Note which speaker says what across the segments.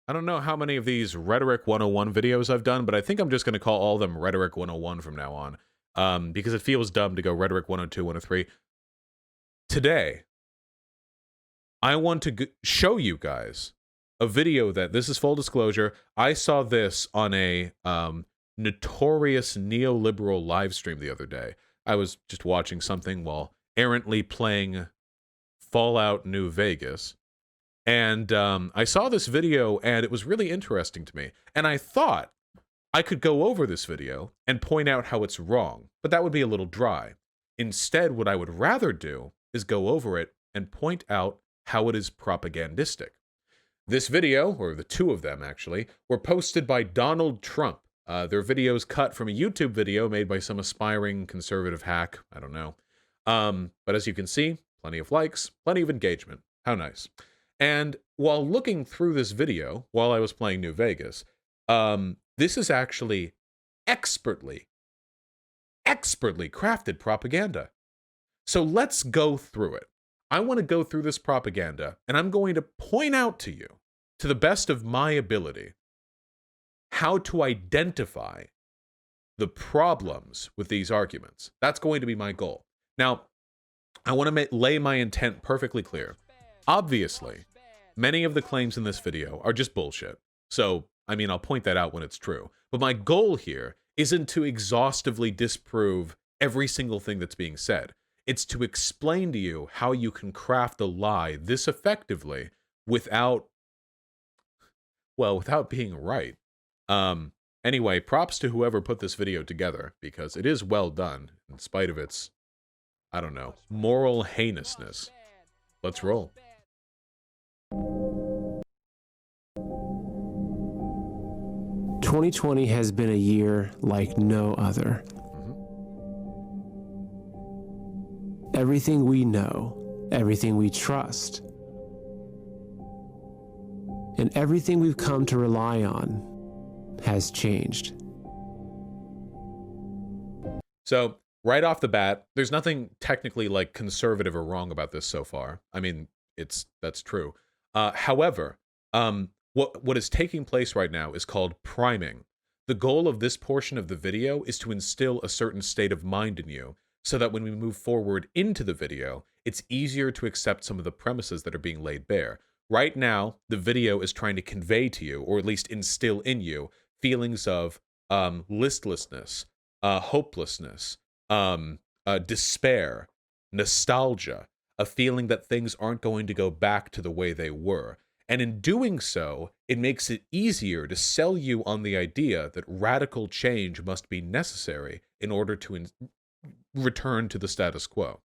Speaker 1: I don't know how many of these Rhetoric 101 videos I've done, but I think I'm just going to call all of them Rhetoric 101 from now on, because it feels dumb to go Rhetoric 102, 103. Today, I want to show you guys a video that, this is full disclosure, I saw this on a notorious neoliberal live stream the other day. I was just watching something while errantly playing Fallout New Vegas, and I saw this video, and it was really interesting to me. And I thought I could go over this video and point out how it's wrong, but that would be a little dry. Instead, what I would rather do is go over it and point out how it is propagandistic. This video, or the two of them actually, were posted by Donald Trump. Their videos cut from a YouTube video made by some aspiring conservative hack. I don't know. But as you can see, plenty of likes, plenty of engagement. How nice. And while looking through this video, while I was playing New Vegas, this is actually expertly crafted propaganda. So let's go through it. I want to go through this propaganda, and I'm going to point out to you, to the best of my ability, how to identify the problems with these arguments. That's going to be my goal. Now, I want to lay my intent perfectly clear. Obviously, many of the claims in this video are just bullshit. So, I mean, I'll point that out when it's true. But my goal here isn't to exhaustively disprove every single thing that's being said. It's to explain to you how you can craft a lie this effectively without being right. Anyway, props to whoever put this video together, because it is well done, in spite of its, I don't know, moral heinousness. Let's roll.
Speaker 2: "2020 has been a year like no other. Everything we know, everything we trust, and everything we've come to rely on has changed."
Speaker 1: So, right off the bat, there's nothing technically like conservative or wrong about this so far. I mean, that's true. However, what is taking place right now is called priming. The goal of this portion of the video is to instill a certain state of mind in you, so that when we move forward into the video, it's easier to accept some of the premises that are being laid bare. Right now, the video is trying to convey to you, or at least instill in you, feelings of listlessness, hopelessness, despair, nostalgia, a feeling that things aren't going to go back to the way they were. And in doing so, it makes it easier to sell you on the idea that radical change must be necessary in order to return to the status quo.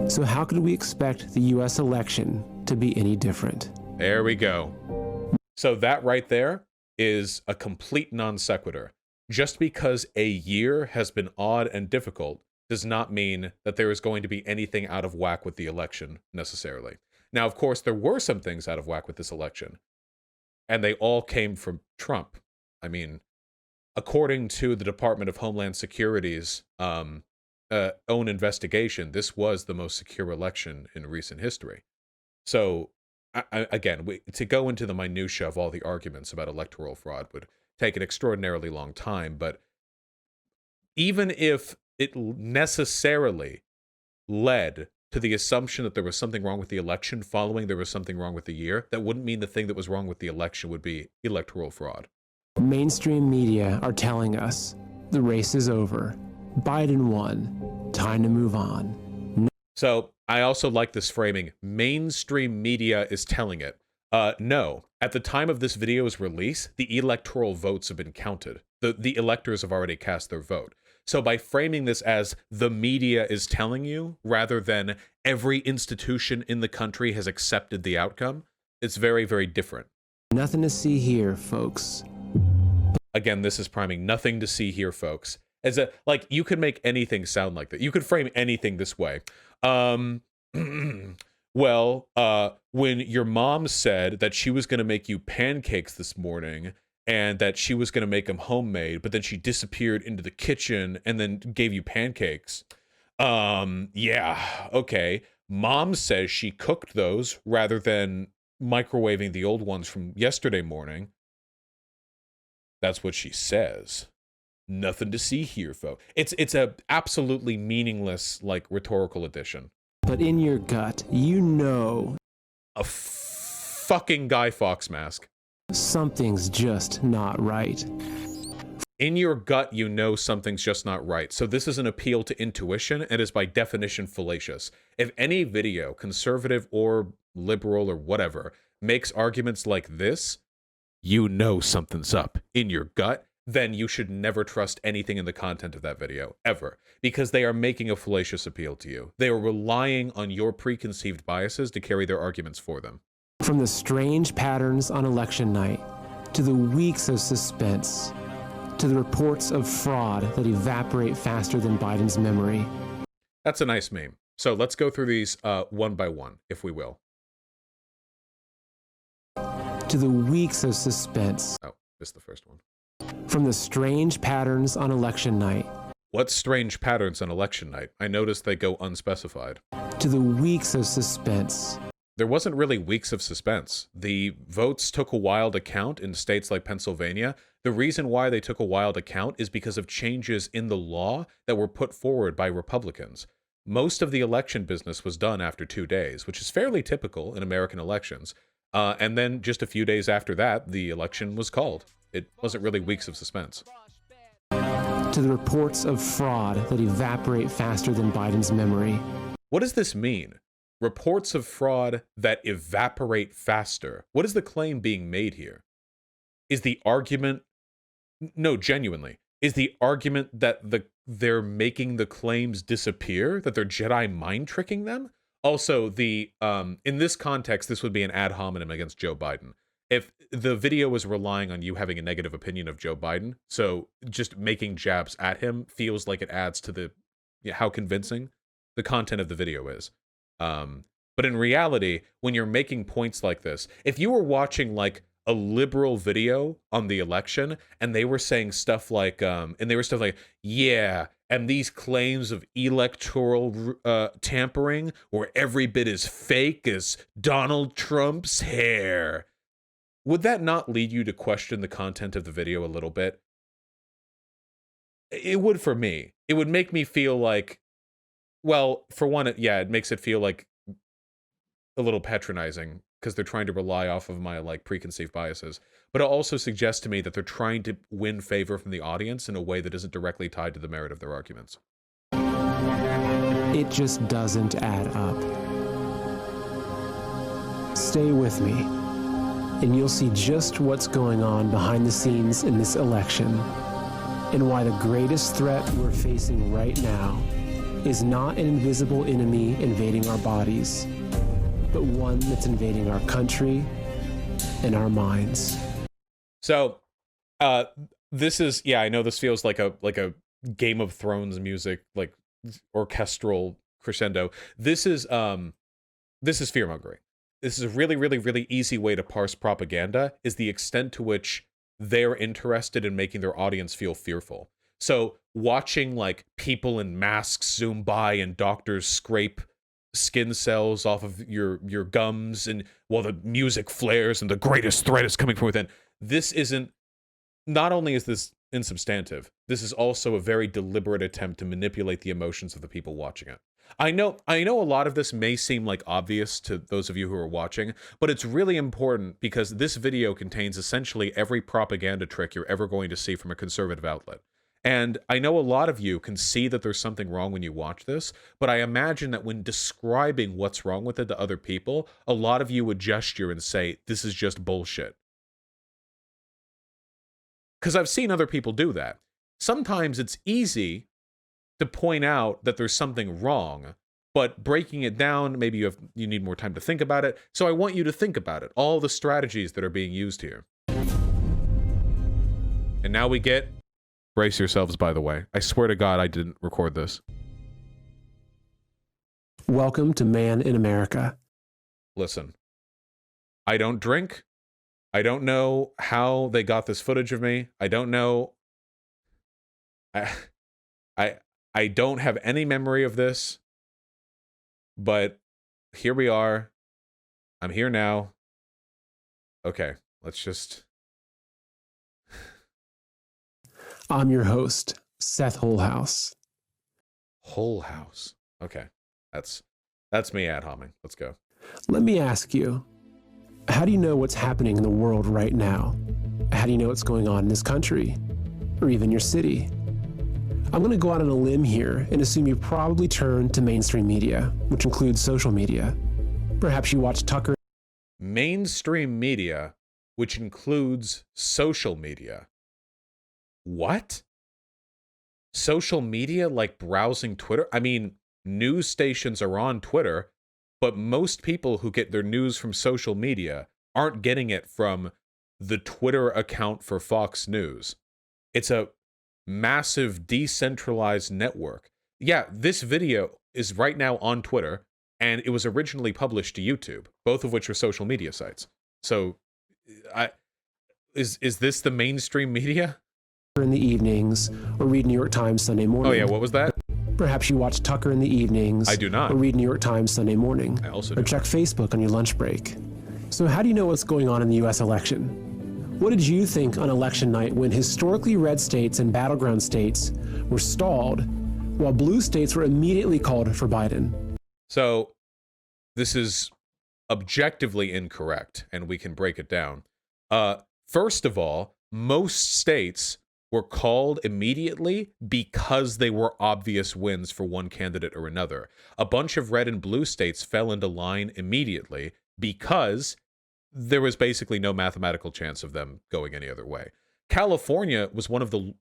Speaker 2: So how could we expect the US election to be any different?
Speaker 1: There we go. So that right there is a complete non sequitur. Just because a year has been odd and difficult does not mean that there is going to be anything out of whack with the election, necessarily. Now, of course, there were some things out of whack with this election, and they all came from Trump. I mean, according to the Department of Homeland Security's own investigation, this was the most secure election in recent history. So, again, to go into the minutia of all the arguments about electoral fraud would take an extraordinarily long time, but even if it necessarily led to the assumption that there was something wrong with the election following there was something wrong with the year, that wouldn't mean the thing that was wrong with the election would be electoral fraud.
Speaker 2: Mainstream media are telling us the race is over. Biden won. Time to move on.
Speaker 1: So I also like this framing. Mainstream media is telling it. No. At the time of this video's release, the electoral votes have been counted. The electors have already cast their vote. So by framing this as the media is telling you, rather than every institution in the country has accepted the outcome, it's very, very different.
Speaker 2: Nothing to see here, folks.
Speaker 1: Again, this is priming. Nothing to see here, folks. As a, like, you could make anything sound like that. You could frame anything this way. Well, when your mom said that she was going to make you pancakes this morning, and that she was going to make them homemade, but then she disappeared into the kitchen and then gave you pancakes. Yeah, okay. Mom says she cooked those rather than microwaving the old ones from yesterday morning. That's what she says. Nothing to see here, folks. It's a absolutely meaningless, like, rhetorical addition.
Speaker 2: But in your gut, you know
Speaker 1: A fucking Guy Fawkes mask.
Speaker 2: something's just not right.
Speaker 1: In your gut, you know something's just not right. So this is an appeal to intuition and is by definition fallacious. If any video, conservative or liberal or whatever, makes arguments like this, you know something's up in your gut, then you should never trust anything in the content of that video, ever. Because they are making a fallacious appeal to you. They are relying on your preconceived biases to carry their arguments for them.
Speaker 2: From the strange patterns on election night, to the weeks of suspense, to the reports of fraud that evaporate faster than Biden's memory.
Speaker 1: That's a nice meme. So let's go through these one by one, if we will.
Speaker 2: To the weeks of suspense.
Speaker 1: Oh, this is the first one.
Speaker 2: From the strange patterns on election night.
Speaker 1: What strange patterns on election night? I noticed they go unspecified.
Speaker 2: To the weeks of suspense.
Speaker 1: There wasn't really weeks of suspense. The votes took a while to count in states like Pennsylvania. The reason why they took a while to count is because of changes in the law that were put forward by Republicans. Most of the election business was done after 2 days, which is fairly typical in American elections. And then just a few days after that, the election was called. It wasn't really weeks of suspense.
Speaker 2: To the reports of fraud that evaporate faster than Biden's memory.
Speaker 1: What does this mean? Reports of fraud that evaporate faster. What is the claim being made here? Is the argument... No, genuinely. Is the argument that they're making the claims disappear? That they're Jedi mind tricking them? Also, in this context, this would be an ad hominem against Joe Biden. If the video was relying on you having a negative opinion of Joe Biden, so just making jabs at him feels like it adds to how convincing the content of the video is. But in reality, when you're making points like this, if you were watching like a liberal video on the election and they were saying stuff like, yeah, and these claims of electoral tampering where every bit as fake as Donald Trump's hair, would that not lead you to question the content of the video a little bit? It would for me. It would make me feel like, well, for one, it makes it feel like a little patronizing because they're trying to rely off of my like preconceived biases. But it also suggests to me that they're trying to win favor from the audience in a way that isn't directly tied to the merit of their arguments.
Speaker 2: It just doesn't add up. Stay with me, and you'll see just what's going on behind the scenes in this election, and why the greatest threat we're facing right now is not an invisible enemy invading our bodies, but one that's invading our country and our minds.
Speaker 1: So, this is, I know this feels like a Game of Thrones music, like orchestral crescendo. This is fear-mongering. This is a really, really, really easy way to parse propaganda, is the extent to which they're interested in making their audience feel fearful. So watching like people in masks zoom by and doctors scrape skin cells off of your gums and while the music flares and the greatest threat is coming from within. Not only is this insubstantive, this is also a very deliberate attempt to manipulate the emotions of the people watching it. I know a lot of this may seem like obvious to those of you who are watching, but it's really important because this video contains essentially every propaganda trick you're ever going to see from a conservative outlet. And I know a lot of you can see that there's something wrong when you watch this, but I imagine that when describing what's wrong with it to other people, a lot of you would gesture and say, this is just bullshit. Because I've seen other people do that. Sometimes it's easy to point out that there's something wrong, but breaking it down, maybe you need more time to think about it. So I want you to think about it, all the strategies that are being used here. And now we get... Brace yourselves, by the way. I swear to God, I didn't record this.
Speaker 2: Welcome to Man in America.
Speaker 1: Listen, I don't drink. I don't know how they got this footage of me. I don't know. I don't have any memory of this, but here we are. I'm here now. Okay, let's just...
Speaker 2: I'm your host, Seth Wholehouse.
Speaker 1: Whole house. Okay, that's me ad homming. Let's go.
Speaker 2: Let me ask you, how do you know what's happening in the world right now? How do you know what's going on in this country? Or even your city? I'm going to go out on a limb here and assume you probably turn to mainstream media, which includes social media. Perhaps you watch Tucker.
Speaker 1: Mainstream media, which includes social media. What? Social media, like browsing Twitter? I mean, news stations are on Twitter, but most people who get their news from social media aren't getting it from the Twitter account for Fox News. It's a massive decentralized network. Yeah, this video is right now on Twitter, and it was originally published to YouTube, both of which are social media sites. So, is this the mainstream media?
Speaker 2: In the evenings, or read New York Times Sunday morning.
Speaker 1: Oh yeah, what was that?
Speaker 2: Perhaps you watch Tucker in the evenings.
Speaker 1: I do not.
Speaker 2: Or read New York Times Sunday morning.
Speaker 1: I also
Speaker 2: do. Or check Facebook on your lunch break. So how do you know what's going on in the U.S. election? What did you think on election night when historically red states and battleground states were stalled, while blue states were immediately called for Biden?
Speaker 1: So this is objectively incorrect, and we can break it down. First of all, most states were called immediately because they were obvious wins for one candidate or another. A bunch of red and blue states fell into line immediately because there was basically no mathematical chance of them going any other way. California was one of the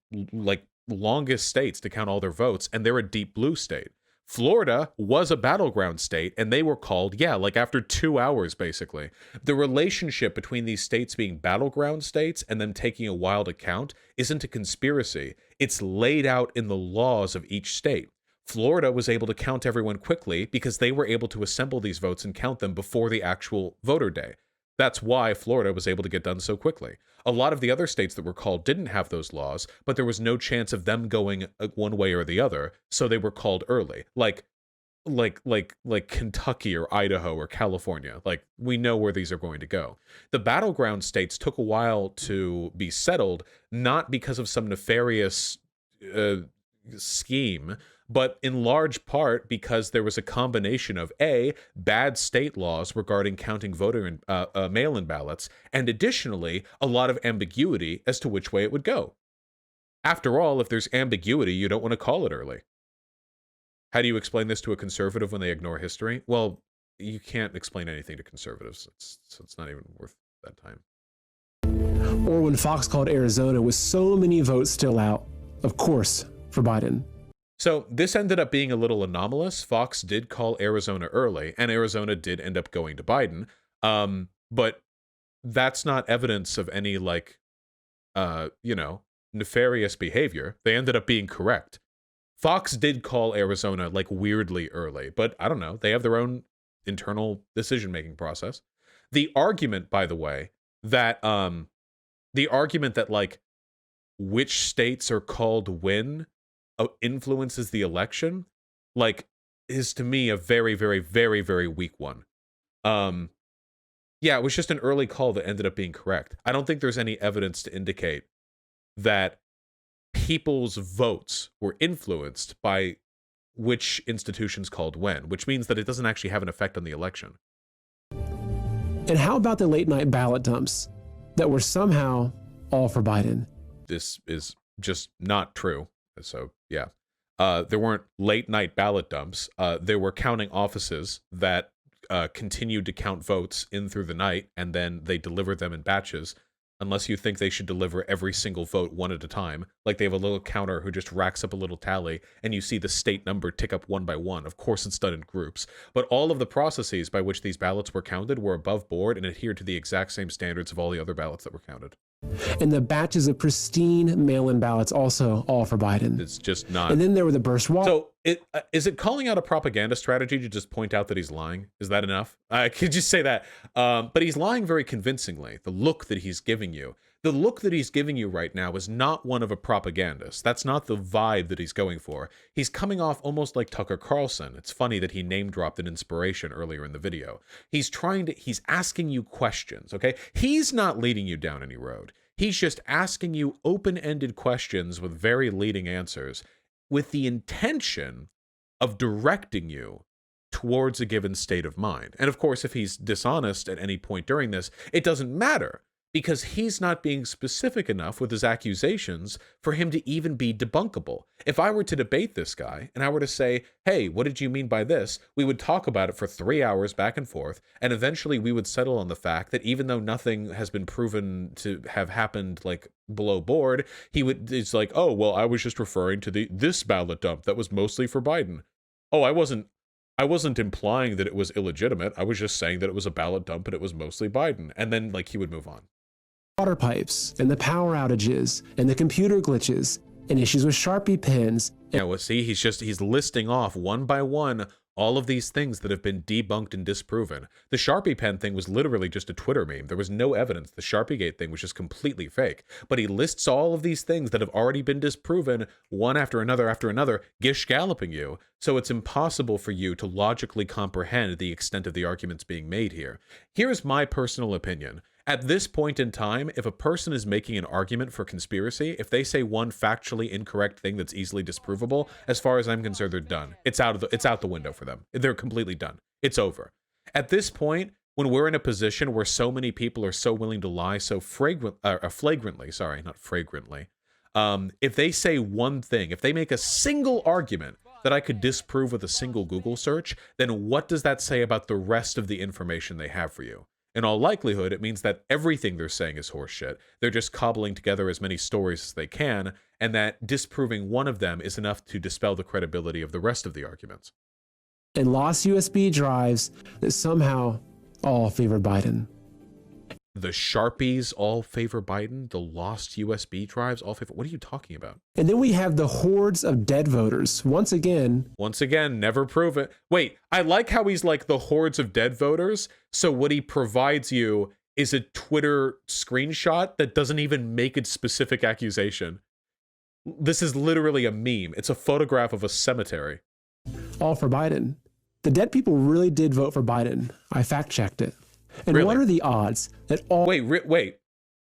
Speaker 1: longest states to count all their votes, and they're a deep blue state. Florida was a battleground state, and they were called, after 2 hours, basically. The relationship between these states being battleground states and them taking a while to count isn't a conspiracy. It's laid out in the laws of each state. Florida was able to count everyone quickly because they were able to assemble these votes and count them before the actual voter day. That's why Florida was able to get done so quickly. A lot of the other states that were called didn't have those laws, but there was no chance of them going one way or the other, so they were called early. Like Kentucky or Idaho or California. Like, we know where these are going to go. The battleground states took a while to be settled, not because of some nefarious scheme, but in large part because there was a combination of A, bad state laws regarding counting voter and mail-in ballots, and additionally, a lot of ambiguity as to which way it would go. After all, if there's ambiguity, you don't want to call it early. How do you explain this to a conservative when they ignore history? Well, you can't explain anything to conservatives, so it's not even worth that time.
Speaker 2: Or when Fox called Arizona with so many votes still out, of course, for Biden.
Speaker 1: So this ended up being a little anomalous. Fox did call Arizona early, and Arizona did end up going to Biden. But that's not evidence of any, nefarious behavior. They ended up being correct. Fox did call Arizona, weirdly early, but I don't know. They have their own internal decision-making process. The argument, by the way, that, which states are called when influences the election, is to me a very, very, very, very weak one. It was just an early call that ended up being correct. I don't think there's any evidence to indicate that people's votes were influenced by which institutions called when, which means that it doesn't actually have an effect on the election.
Speaker 2: And how about the late night ballot dumps that were somehow all for Biden?
Speaker 1: This is just not true. So, yeah. There weren't late night ballot dumps. There were counting offices that continued to count votes in through the night, and then they delivered them in batches, unless you think they should deliver every single vote one at a time. Like, they have a little counter who just racks up a little tally, and you see the state number tick up one by one. Of course, it's done in groups. But all of the processes by which these ballots were counted were above board and adhered to the exact same standards of all the other ballots that were counted.
Speaker 2: And the batches of pristine mail-in ballots also all for Biden.
Speaker 1: It's just not.
Speaker 2: And then there were the burst wall.
Speaker 1: So is it calling out a propaganda strategy to just point out that he's lying? Is that enough? I could just say that. But he's lying very convincingly. The look that he's giving you. The look that he's giving you right now is not one of a propagandist. That's not the vibe that he's going for. He's coming off almost like Tucker Carlson. It's funny that he name dropped an inspiration earlier in the video. He's asking you questions, okay? He's not leading you down any road. He's just asking you open-ended questions with very leading answers with the intention of directing you towards a given state of mind. And of course, if he's dishonest at any point during this, it doesn't matter, because he's not being specific enough with his accusations for him to even be debunkable. If I were to debate this guy and I were to say, hey, what did you mean by this? We would talk about it for 3 hours back and forth, and eventually we would settle on the fact that even though nothing has been proven to have happened like below board, it's like, oh, well, I was just referring to this ballot dump that was mostly for Biden. Oh, I wasn't implying that it was illegitimate. I was just saying that it was a ballot dump and it was mostly Biden. And then like he would move on.
Speaker 2: Water pipes and the power outages and the computer glitches and issues with Sharpie pens.
Speaker 1: Yeah, well, see, he's listing off one by one all of these things that have been debunked and disproven. The Sharpie pen thing was literally just a Twitter meme. There was no evidence. The Sharpiegate thing was just completely fake. But he lists all of these things that have already been disproven, one after another, gish galloping you. So it's impossible for you to logically comprehend the extent of the arguments being made here. Here's my personal opinion. At this point in time, if a person is making an argument for conspiracy, if they say one factually incorrect thing that's easily disprovable, as far as I'm concerned, they're done. It's out the window for them. They're completely done. It's over. At this point, when we're in a position where so many people are so willing to lie so flagrantly, if they say one thing, if they make a single argument that I could disprove with a single Google search, then what does that say about the rest of the information they have for you? In all likelihood, it means that everything they're saying is horseshit. They're just cobbling together as many stories as they can, and that disproving one of them is enough to dispel the credibility of the rest of the arguments.
Speaker 2: And lost USB drives that somehow all favor Biden.
Speaker 1: The Sharpies all favor Biden? The lost USB drives all favor... What are you talking about?
Speaker 2: And then we have the hordes of dead voters. Once again,
Speaker 1: never prove it. Wait, I like how he's like the hordes of dead voters. So what he provides you is a Twitter screenshot that doesn't even make its specific accusation. This is literally a meme. It's a photograph of a cemetery.
Speaker 2: All for Biden. The dead people really did vote for Biden. I fact-checked it. And
Speaker 1: really?
Speaker 2: What are the odds that all...
Speaker 1: Wait.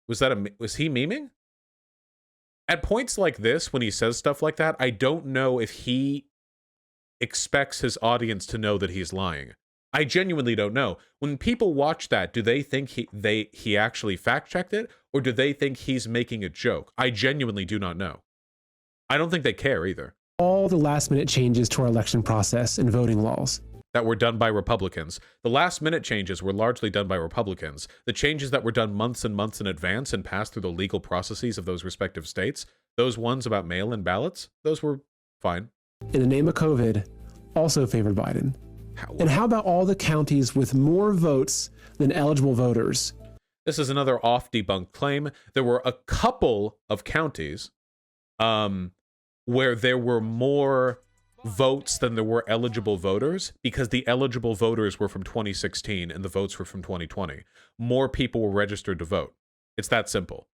Speaker 1: Was he memeing? At points like this, when he says stuff like that, I don't know if he expects his audience to know that he's lying. I genuinely don't know. When people watch that, do they think he actually fact-checked it? Or do they think he's making a joke? I genuinely do not know. I don't think they care either.
Speaker 2: All the last-minute changes to our election process and voting laws
Speaker 1: that were done by Republicans. The last-minute changes were largely done by Republicans. The changes that were done months and months in advance and passed through the legal processes of those respective states, those ones about mail-in ballots, those were fine.
Speaker 2: In the name of COVID, also favored Biden. And how about all the counties with more votes than eligible voters?
Speaker 1: This is another off-debunked claim. There were a couple of counties where there were more votes than there were eligible voters, because the eligible voters were from 2016 and the votes were from 2020. More people were registered to vote. It's that simple.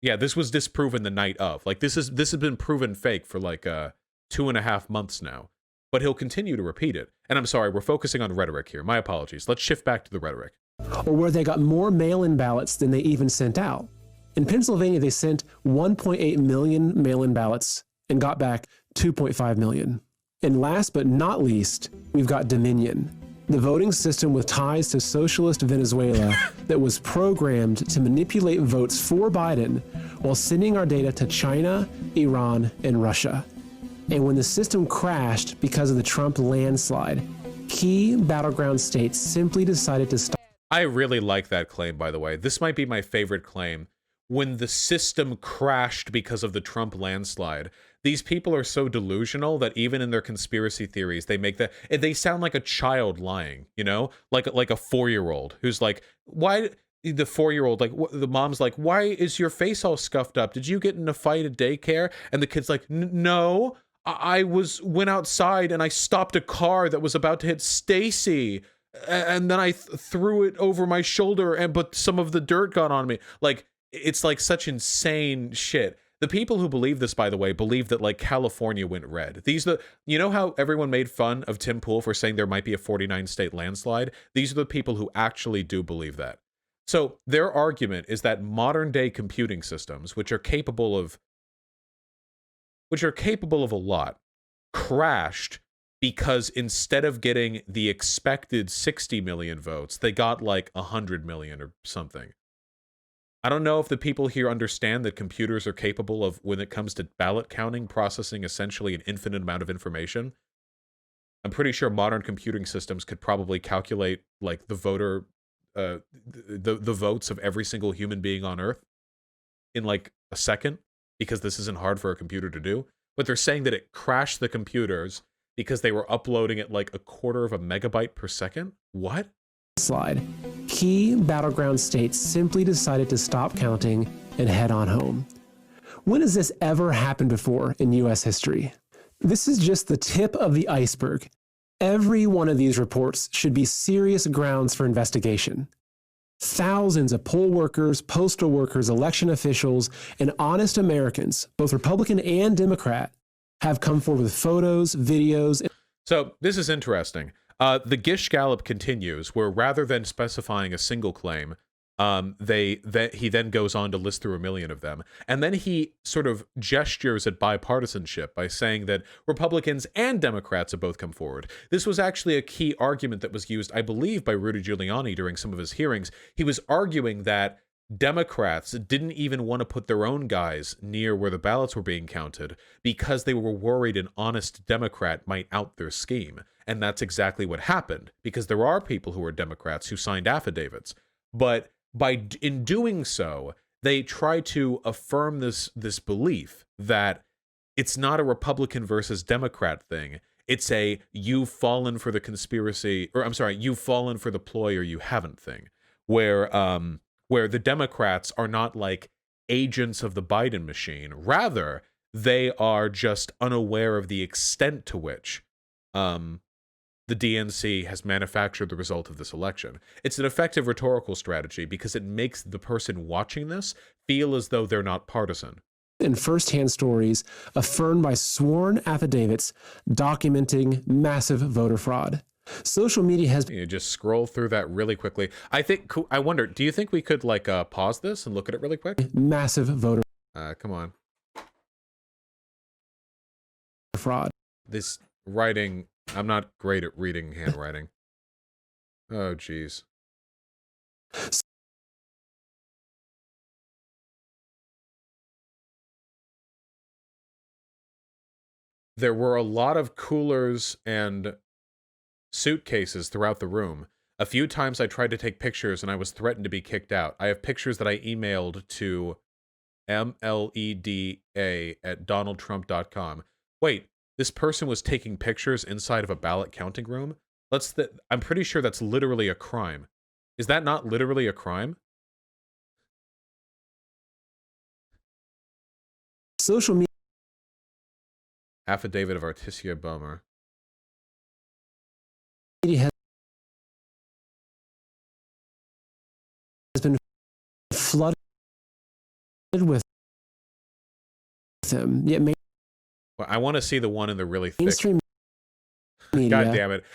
Speaker 1: Yeah, this was disproven the night of. Like this has been proven fake for like 2.5 months now. But he'll continue to repeat it. And I'm sorry, we're focusing on rhetoric here. My apologies. Let's shift back to the rhetoric.
Speaker 2: Or where they got more mail-in ballots than they even sent out. In Pennsylvania, they sent 1.8 million mail-in ballots and got back 2.5 million. And last but not least, we've got Dominion, the voting system with ties to socialist Venezuela that was programmed to manipulate votes for Biden while sending our data to China, Iran, and Russia. And when the system crashed because of the Trump landslide, key battleground states simply decided to stop.
Speaker 1: I really like that claim, by the way. This might be my favorite claim. When the system crashed because of the Trump landslide, these people are so delusional that even in their conspiracy theories, they sound like a child lying, you know, like a 4-year-old who's like, why? The 4-year-old, like the mom's like, why is your face all scuffed up? Did you get in a fight at daycare? And the kid's like, no, I went outside and I stopped a car that was about to hit Stacy. And then I threw it over my shoulder but some of the dirt got on me. Like, it's like such insane shit. The people who believe this, by the way, believe that like California went red. You know how everyone made fun of Tim Pool for saying there might be a 49 state landslide? These are the people who actually do believe that. So their argument is that modern day computing systems, which are capable of a lot, crashed because instead of getting the expected 60 million votes, they got like 100 million or something. I don't know if the people here understand that computers are capable of, when it comes to ballot counting, processing essentially an infinite amount of information. I'm pretty sure modern computing systems could probably calculate like the votes of every single human being on Earth in like a second, because this isn't hard for a computer to do. But they're saying that it crashed the computers because they were uploading at like 1/4 of a megabyte per second. What?
Speaker 2: Slide. Key battleground states simply decided to stop counting and head on home. When has this ever happened before in U.S. history? This is just the tip of the iceberg. Every one of these reports should be serious grounds for investigation. Thousands of poll workers, postal workers, election officials, and honest Americans, both Republican and Democrat, have come forward with photos, videos.
Speaker 1: So this is interesting. The Gish Gallop continues, where rather than specifying a single claim, he then goes on to list through 1 million of them. And then he sort of gestures at bipartisanship by saying that Republicans and Democrats have both come forward. This was actually a key argument that was used, I believe, by Rudy Giuliani during some of his hearings. He was arguing that Democrats didn't even want to put their own guys near where the ballots were being counted because they were worried an honest Democrat might out their scheme. And that's exactly what happened, because there are people who are Democrats who signed affidavits. But in doing so, they try to affirm this belief that it's not a Republican versus Democrat thing. It's a you've fallen for the conspiracy, or I'm sorry, you've fallen for the ploy or you haven't thing, where the Democrats are not like agents of the Biden machine. Rather, they are just unaware of the extent to which the DNC has manufactured the result of this election. It's an effective rhetorical strategy because it makes the person watching this feel as though they're not partisan.
Speaker 2: And firsthand stories affirmed by sworn affidavits documenting massive voter fraud. Social media has...
Speaker 1: You just scroll through that really quickly. I wonder, do you think we could like pause this and look at it really quick?
Speaker 2: Massive voter...
Speaker 1: Come on.
Speaker 2: fraud.
Speaker 1: This writing... I'm not great at reading handwriting. Oh, geez. There were a lot of coolers and suitcases throughout the room. A few times I tried to take pictures and I was threatened to be kicked out. I have pictures that I emailed to mleda@donaldtrump.com. Wait. This person was taking pictures inside of a ballot counting room? I'm pretty sure that's literally a crime. Is that not literally a crime?
Speaker 2: Social media.
Speaker 1: Affidavit of Articia Bomer.
Speaker 2: Media has been flooded with him. Yet
Speaker 1: I want to see the one in the really thick...
Speaker 2: mainstream media.
Speaker 1: God damn it.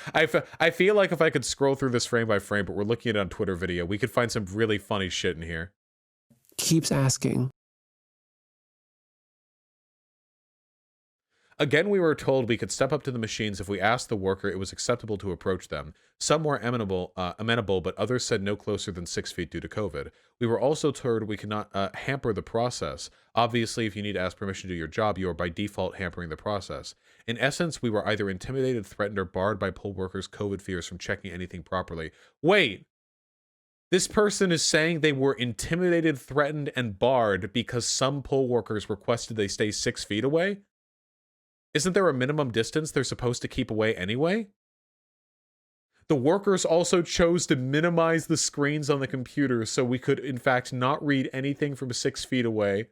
Speaker 1: I feel like if I could scroll through this frame by frame, but we're looking at it on Twitter video, we could find some really funny shit in here.
Speaker 2: Keeps asking.
Speaker 1: Again, we were told we could step up to the machines if we asked the worker it was acceptable to approach them. Some were amenable, but others said no closer than 6 feet due to COVID. We were also told we could not hamper the process. Obviously, if you need to ask permission to do your job, you are by default hampering the process. In essence, we were either intimidated, threatened, or barred by poll workers' COVID fears from checking anything properly. Wait! This person is saying they were intimidated, threatened, and barred because some poll workers requested they stay 6 feet away? Isn't there a minimum distance they're supposed to keep away anyway? The workers also chose to minimize the screens on the computer so we could, in fact, not read anything from 6 feet away.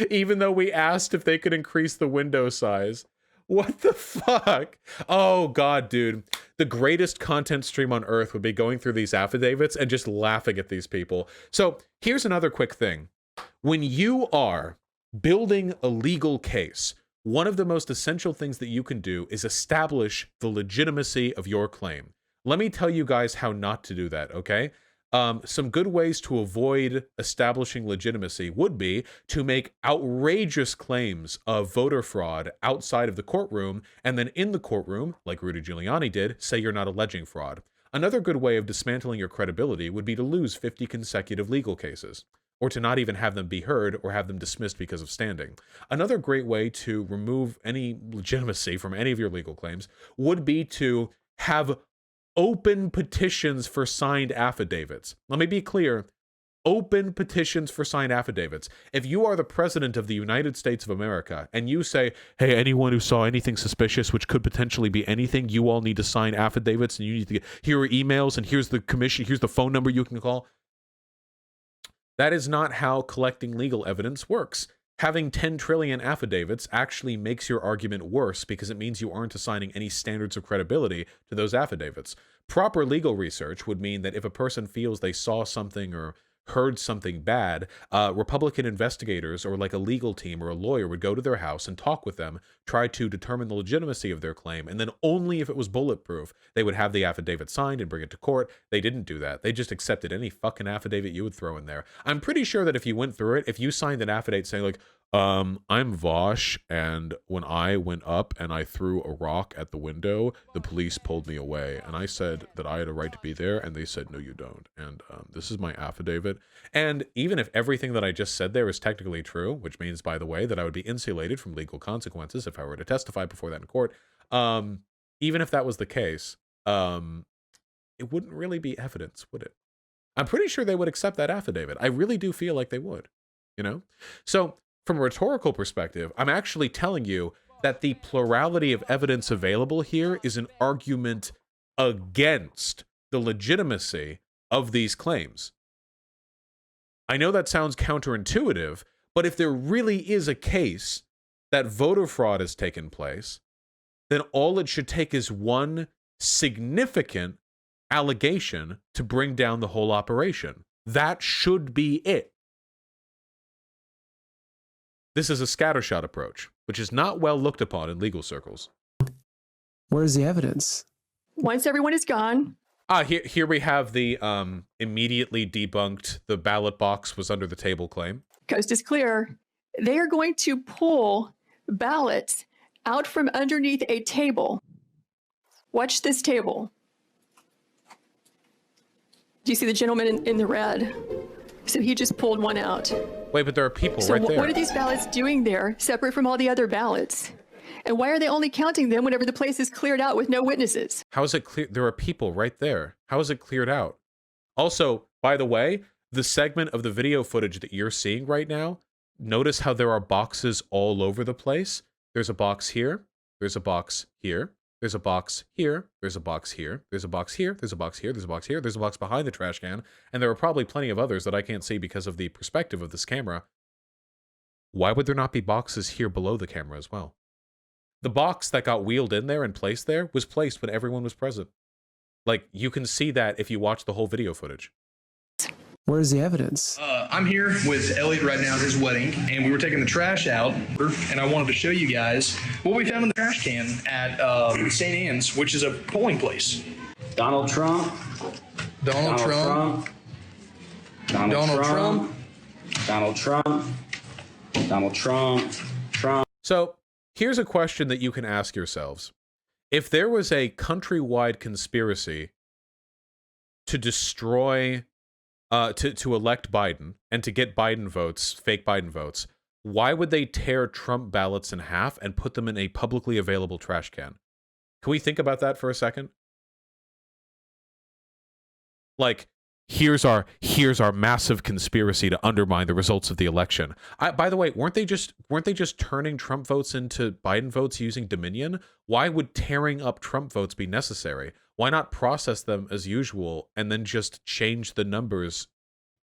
Speaker 1: Even though we asked if they could increase the window size. What the fuck? Oh god, dude. The greatest content stream on earth would be going through these affidavits and just laughing at these people. So here's another quick thing. When you are building a legal case, one of the most essential things that you can do is establish the legitimacy of your claim. Let me tell you guys how not to do that, okay? Some good ways to avoid establishing legitimacy would be to make outrageous claims of voter fraud outside of the courtroom, and then in the courtroom, like Rudy Giuliani did, say you're not alleging fraud. Another good way of dismantling your credibility would be to lose 50 consecutive legal cases, or to not even have them be heard or have them dismissed because of standing. Another great way to remove any legitimacy from any of your legal claims would be to have open petitions for signed affidavits. Let me be clear. Open petitions for signed affidavits. If you are the president of the United States of America and you say, hey, anyone who saw anything suspicious, which could potentially be anything, you all need to sign affidavits and you need to get, here are emails and here's the commission, here's the phone number you can call. That is not how collecting legal evidence works. Having 10 trillion affidavits actually makes your argument worse because it means you aren't assigning any standards of credibility to those affidavits. Proper legal research would mean that if a person feels they saw something or heard something bad, Republican investigators or like a legal team or a lawyer would go to their house and talk with them, try to determine the legitimacy of their claim, and then only if it was bulletproof, they would have the affidavit signed and bring it to court. They didn't do that. They just accepted any fucking affidavit you would throw in there. I'm pretty sure that if you went through it, if you signed an affidavit saying like, I'm Vosh, and when I went up and I threw a rock at the window, the police pulled me away, and I said that I had a right to be there, and they said, no, you don't, and this is my affidavit. And even if everything that I just said there is technically true, which means, by the way, that I would be insulated from legal consequences if I were to testify before that in court, even if that was the case, it wouldn't really be evidence, would it? I'm pretty sure they would accept that affidavit. I really do feel like they would, you know? So from a rhetorical perspective, I'm actually telling you that the plurality of evidence available here is an argument against the legitimacy of these claims. I know that sounds counterintuitive, but if there really is a case that voter fraud has taken place, then all it should take is one significant allegation to bring down the whole operation. That should be it. This is a scattershot approach, which is not well looked upon in legal circles.
Speaker 2: Where's the evidence?
Speaker 3: Once everyone is gone.
Speaker 1: Here we have the immediately debunked the ballot box was under the table claim.
Speaker 3: Coast is clear. They are going to pull ballots out from underneath a table. Watch this table. Do you see the gentleman in the red? So he just pulled one out.
Speaker 1: Wait, but there are people
Speaker 3: So
Speaker 1: right there.
Speaker 3: what are these ballots doing there, separate from all the other ballots? And why are they only counting them whenever the place is cleared out with no witnesses?
Speaker 1: How is it clear? There are people right there. How is it cleared out? Also, by the way, the segment of the video footage that you're seeing right now, notice how there are boxes all over the place. There's a box here. There's a box here. There's a box here. There's a box here. There's a box here. There's a box here. There's a box here. There's a box behind the trash can. And there are probably plenty of others that I can't see because of the perspective of this camera. Why would there not be boxes here below the camera as well? The box that got wheeled in there and placed there was placed when everyone was present. Like, you can see that if you watch the whole video footage.
Speaker 2: Where's the evidence?
Speaker 4: I'm here with Elliot right now at his wedding, and we were taking the trash out, and I wanted to show you guys what we found in the trash can at St. Anne's, which is a polling place.
Speaker 5: Donald Trump.
Speaker 4: Donald Trump.
Speaker 5: Donald Trump. Donald Trump. Donald Trump. Trump.
Speaker 1: So, here's a question that you can ask yourselves. If there was a countrywide conspiracy to destroy, to elect Biden and to get Biden votes, fake Biden votes, why would they tear Trump ballots in half and put them in a publicly available trash can? Can we think about that for a second? Like, here's our massive conspiracy to undermine the results of the election. By the way, weren't they just turning Trump votes into Biden votes using Dominion? Why would tearing up Trump votes be necessary? Why not process them as usual and then just change the numbers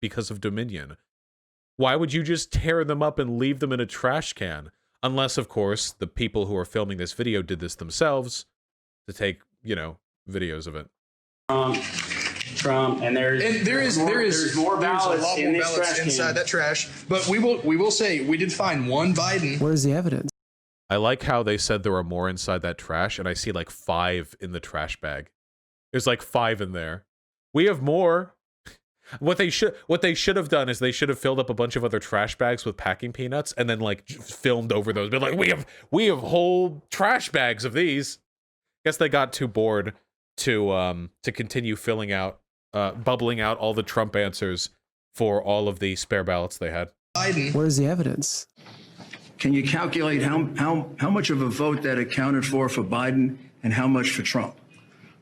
Speaker 1: because of Dominion? Why would you just tear them up and leave them in a trash can? Unless, of course, the people who are filming this video did this themselves to take, you know, videos of it.
Speaker 5: Trump, and there is more ballots in this trash can.
Speaker 4: Inside that trash. But we will say we did find one Biden.
Speaker 2: Where's the evidence?
Speaker 1: I like how they said there are more inside that trash, and I see like 5 in the trash bag. There's like 5 in there. We have more. What they should have done is they should have filled up a bunch of other trash bags with packing peanuts and then like filmed over those. But like we have whole trash bags of these. Guess they got too bored to continue filling out, bubbling out all the Trump answers for all of the spare ballots they had.
Speaker 4: Biden.
Speaker 2: Where's the evidence?
Speaker 6: Can you calculate how much of a vote that accounted for Biden and how much for Trump?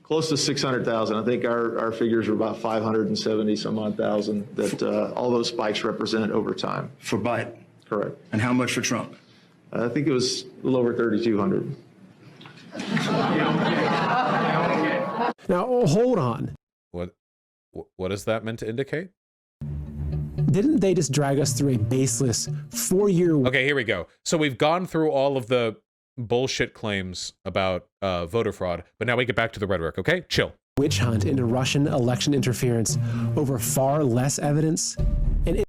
Speaker 7: Close to 600,000. I think our figures are about 570 some odd thousand that all those spikes represent over time.
Speaker 6: For Biden?
Speaker 7: Correct.
Speaker 6: And how much for Trump?
Speaker 7: I think it was a little over 3,200.
Speaker 2: Now, hold on.
Speaker 1: What is that meant to indicate?
Speaker 2: Didn't they just drag us through a baseless 4-year...
Speaker 1: Okay, here we go. So we've gone through all of the bullshit claims about voter fraud, but now we get back to the rhetoric, okay? Chill.
Speaker 2: witch hunt into Russian election interference over far less evidence? And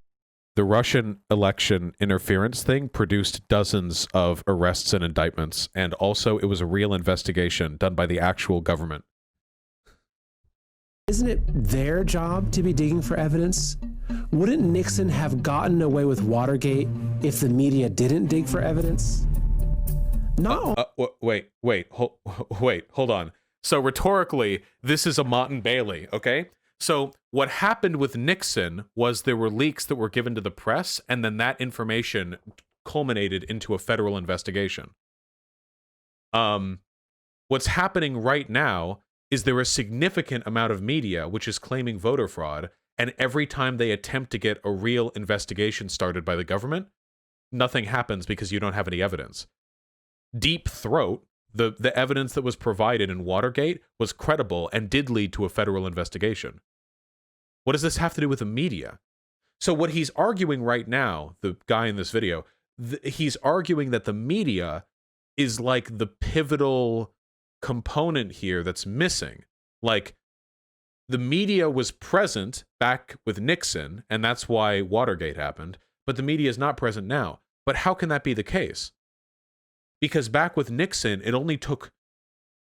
Speaker 1: the Russian election interference thing produced dozens of arrests and indictments, and also it was a real investigation done by the actual government.
Speaker 2: Isn't it their job to be digging for evidence? Wouldn't Nixon have gotten away with Watergate if the media didn't dig for evidence? No.
Speaker 1: Wait, hold on. So rhetorically, this is a Mott and Bailey, okay? So what happened with Nixon was there were leaks that were given to the press, and then that information culminated into a federal investigation. What's happening right now is there a significant amount of media which is claiming voter fraud, and every time they attempt to get a real investigation started by the government, nothing happens because you don't have any evidence. Deep Throat, the evidence that was provided in Watergate was credible and did lead to a federal investigation. What does this have to do with the media? So what he's arguing right now, the guy in this video, he's arguing that the media is like the pivotal component here that's missing. Like, the media was present back with Nixon, and that's why Watergate happened, but the media is not present now. But how can that be the case? Because back with Nixon, it only took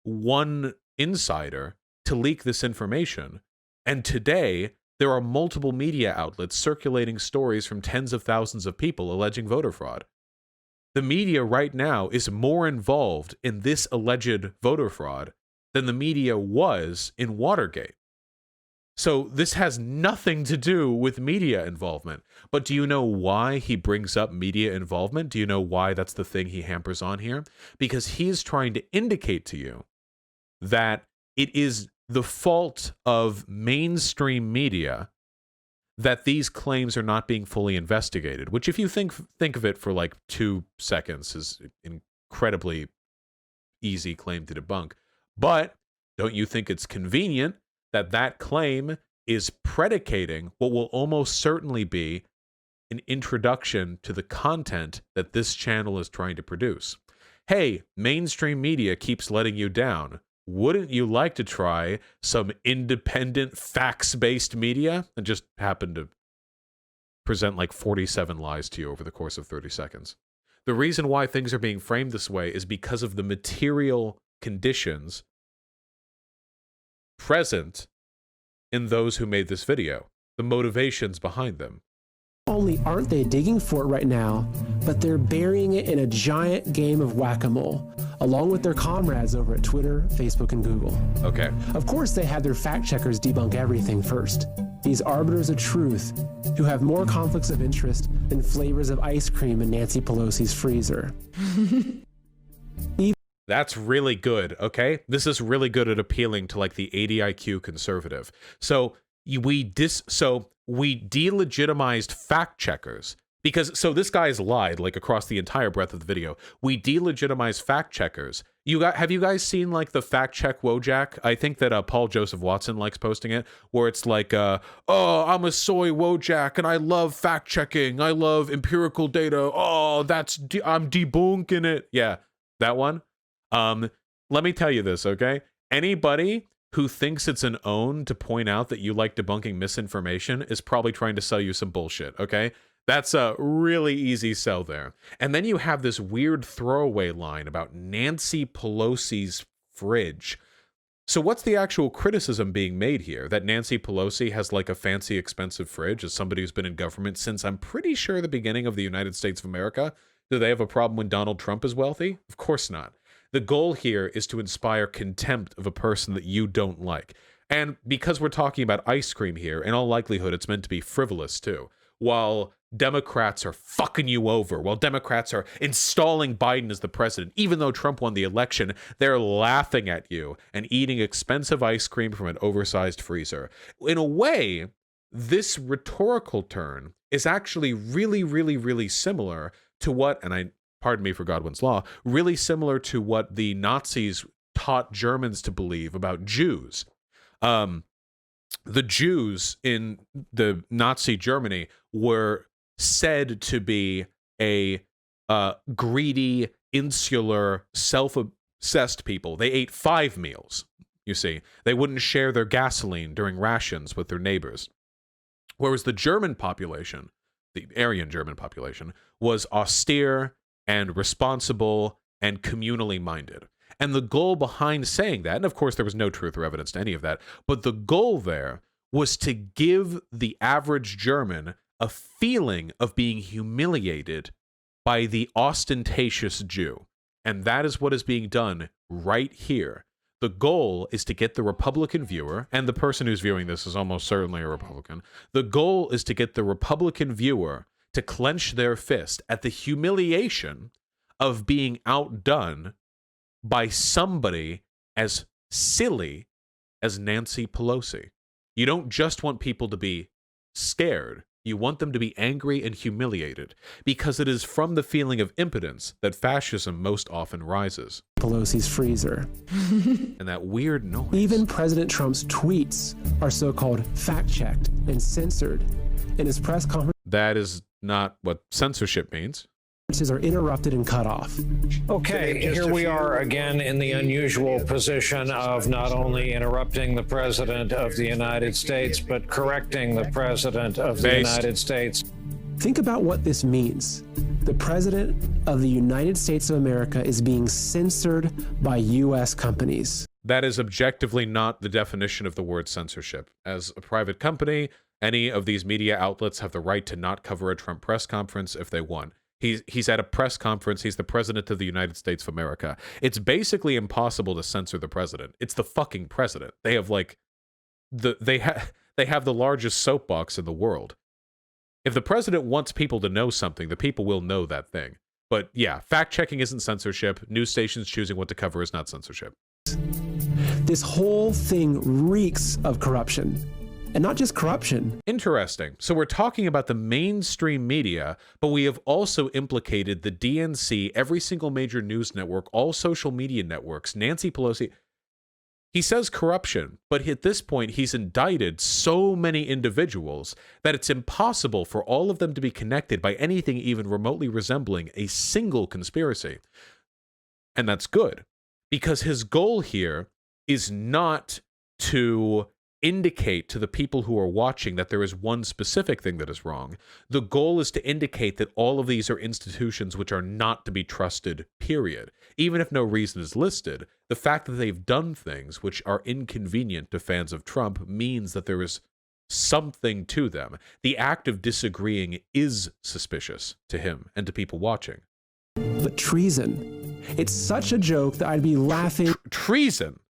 Speaker 1: one insider to leak this information, and today there are multiple media outlets circulating stories from tens of thousands of people alleging voter fraud. The media right now is more involved in this alleged voter fraud than the media was in Watergate. So this has nothing to do with media involvement. But do you know why he brings up media involvement? Do you know why that's the thing he hampers on here? Because he's trying to indicate to you that it is the fault of mainstream media that these claims are not being fully investigated, which if you think of it for like 2 seconds is an incredibly easy claim to debunk. But don't you think it's convenient that that claim is predicating what will almost certainly be an introduction to the content that this channel is trying to produce? Hey, mainstream media keeps letting you down. Wouldn't you like to try some independent, facts-based media? And just happen to present like 47 lies to you over the course of 30 seconds. The reason why things are being framed this way is because of the material conditions present in those who made this video, the motivations behind them.
Speaker 2: not only aren't they digging for it right now, but they're burying it in a giant game of whack-a-mole, along with their comrades over at Twitter, Facebook, and Google.
Speaker 1: Okay.
Speaker 2: Of course, they had their fact-checkers debunk everything first. These arbiters of truth who have more conflicts of interest than flavors of ice cream in Nancy Pelosi's freezer.
Speaker 1: That's really good, okay? This is really good at appealing to like the 80 IQ conservative. So we delegitimized fact checkers because so this guy's lied like across the entire breadth of the video. We delegitimized fact checkers Have you guys seen like the fact check Wojak? I think that Paul Joseph Watson likes posting it, where it's like, oh, I'm a soy Wojak and I love fact checking. I love empirical data. Oh, I'm debunking it. Yeah, that one. Let me tell you this, okay? Anybody who thinks it's an own to point out that you like debunking misinformation is probably trying to sell you some bullshit, okay? That's a really easy sell there. And then you have this weird throwaway line about Nancy Pelosi's fridge. So what's the actual criticism being made here? That Nancy Pelosi has like a fancy, expensive fridge as somebody who's been in government since, I'm pretty sure, the beginning of the United States of America? Do they have a problem when Donald Trump is wealthy? Of course not. The goal here is to inspire contempt of a person that you don't like. And because we're talking about ice cream here, in all likelihood, it's meant to be frivolous too. While Democrats are fucking you over, while Democrats are installing Biden as the president, even though Trump won the election, they're laughing at you and eating expensive ice cream from an oversized freezer. In a way, this rhetorical turn is actually really, really, really similar to what, and pardon me for Godwin's law, really similar to what the Nazis taught Germans to believe about Jews. The Jews in the Nazi Germany were said to be a greedy, insular, self-obsessed people. They ate 5 meals, you see. They wouldn't share their gasoline during rations with their neighbors. Whereas the German population, the Aryan German population, was austere and responsible and communally minded. And the goal behind saying that, and of course there was no truth or evidence to any of that, but the goal there was to give the average German a feeling of being humiliated by the ostentatious Jew. And that is what is being done right here. The goal is to get the Republican viewer, and the person who's viewing this is almost certainly a Republican. The goal is to get the Republican viewer to clench their fist at the humiliation of being outdone by somebody as silly as Nancy Pelosi. You don't just want people to be scared. You want them to be angry and humiliated, because it is from the feeling of impotence that fascism most often rises.
Speaker 2: Pelosi's freezer.
Speaker 1: And that weird noise.
Speaker 2: Even President Trump's tweets are so-called fact-checked and censored. In his press conference,
Speaker 1: That is not what censorship means.
Speaker 2: are interrupted and cut off.
Speaker 8: Okay, here we are again in the unusual position of not only interrupting the President of the United States, but correcting the President of the United States.
Speaker 2: Think about what this means. The President of the United States of America is being censored by U.S. companies.
Speaker 1: That is objectively not the definition of the word censorship. As a private company, any of these media outlets have the right to not cover a Trump press conference if they want. He's at a press conference. He's the president of the United States of America. It's basically impossible to censor the president. It's the fucking president. They have like they have the largest soapbox in the world. If the president wants people to know something, the people will know that thing. But yeah, fact checking isn't censorship. News stations choosing what to cover is not censorship.
Speaker 2: This whole thing reeks of corruption. And not just corruption.
Speaker 1: Interesting. So we're talking about the mainstream media, but we have also implicated the DNC, every single major news network, all social media networks, Nancy Pelosi. He says corruption, but at this point, he's indicted so many individuals that it's impossible for all of them to be connected by anything even remotely resembling a single conspiracy. And that's good, because his goal here is not to indicate to the people who are watching that there is one specific thing that is wrong. The goal is to indicate that all of these are institutions which are not to be trusted, period. Even if no reason is listed, the fact that they've done things which are inconvenient to fans of Trump means that there is something to them. The act of disagreeing is suspicious to him and to people watching.
Speaker 2: But treason. It's such a joke that I'd be laughing.
Speaker 1: Treason.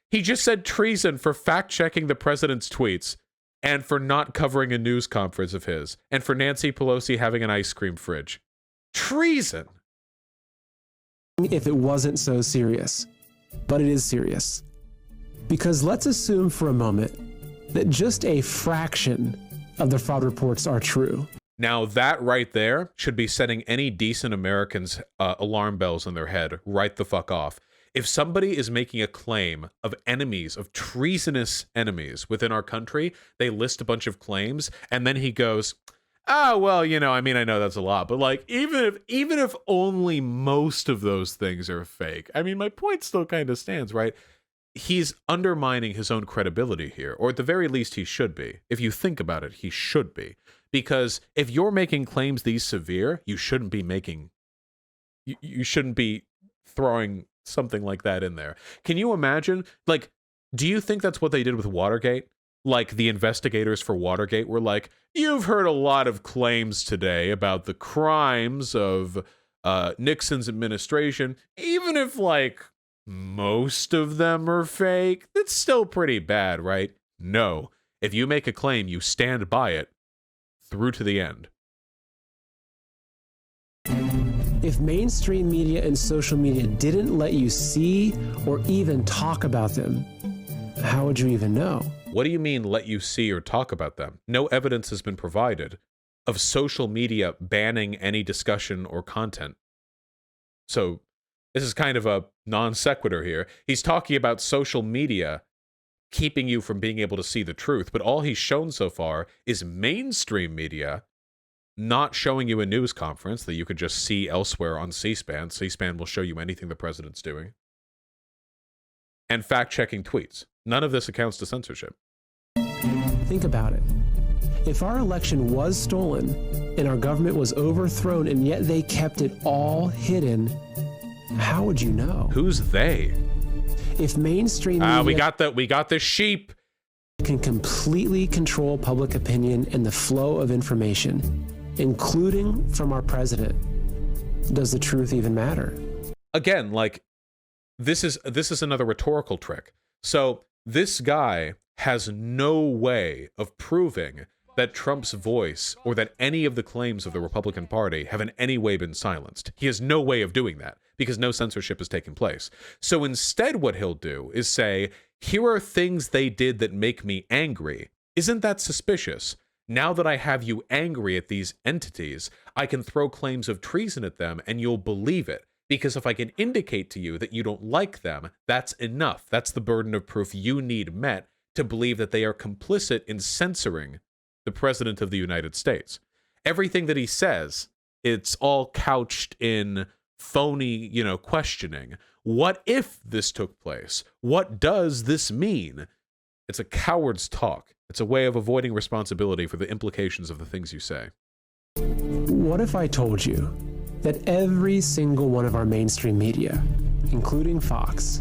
Speaker 1: He just said treason for fact-checking the president's tweets and for not covering a news conference of his and for Nancy Pelosi having an ice cream fridge. Treason!
Speaker 2: If it wasn't so serious. But it is serious. Because let's assume for a moment that just a fraction of the fraud reports are true.
Speaker 1: Now, that right there should be setting any decent Americans' alarm bells in their head right the fuck off. If somebody is making a claim of enemies, of treasonous enemies within our country, they list a bunch of claims, and then he goes, "Ah, well, you know, I mean, I know that's a lot, but like, even if only most of those things are fake, I mean, my point still kind of stands, right?" He's undermining his own credibility here, or at the very least, he should be. If you think about it, he should be. Because if you're making claims these severe, you shouldn't be making, you shouldn't be throwing something like that in there. Can you imagine? Like, do you think that's what they did with Watergate? Like, the investigators for Watergate were like, "You've heard a lot of claims today about the crimes of Nixon's administration. Even if, like, most of them are fake, it's still pretty bad, right?" No. If you make a claim, you stand by it through to the end.
Speaker 2: If mainstream media and social media didn't let you see or even talk about them, how would you even know?
Speaker 1: What do you mean let you see or talk about them? No evidence has been provided of social media banning any discussion or content. So this is kind of a non sequitur here. He's talking about social media keeping you from being able to see the truth, but all he's shown so far is mainstream media not showing you a news conference that you could just see elsewhere on C-SPAN. C-SPAN will show you anything the president's doing. And fact-checking tweets. None of this accounts to censorship.
Speaker 2: Think about it. If our election was stolen and our government was overthrown and yet they kept it all hidden, how would you know?
Speaker 1: Who's they?
Speaker 2: If mainstream media
Speaker 1: we got the sheep
Speaker 2: can completely control public opinion and the flow of information, including from our president, does the truth even matter?
Speaker 1: Again, like, this is another rhetorical trick. So this guy has no way of proving that Trump's voice or that any of the claims of the Republican Party have in any way been silenced. He has no way of doing that because no censorship has taken place. So instead what he'll do is say, "Here are things they did that make me angry. Isn't that suspicious? Now that I have you angry at these entities, I can throw claims of treason at them and you'll believe it. Because if I can indicate to you that you don't like them, that's enough. That's the burden of proof you need met to believe that they are complicit in censoring the President of the United States." Everything that he says, it's all couched in phony, questioning. What if this took place? What does this mean? It's a coward's talk. It's a way of avoiding responsibility for the implications of the things you say.
Speaker 2: What if I told you that every single one of our mainstream media, including Fox,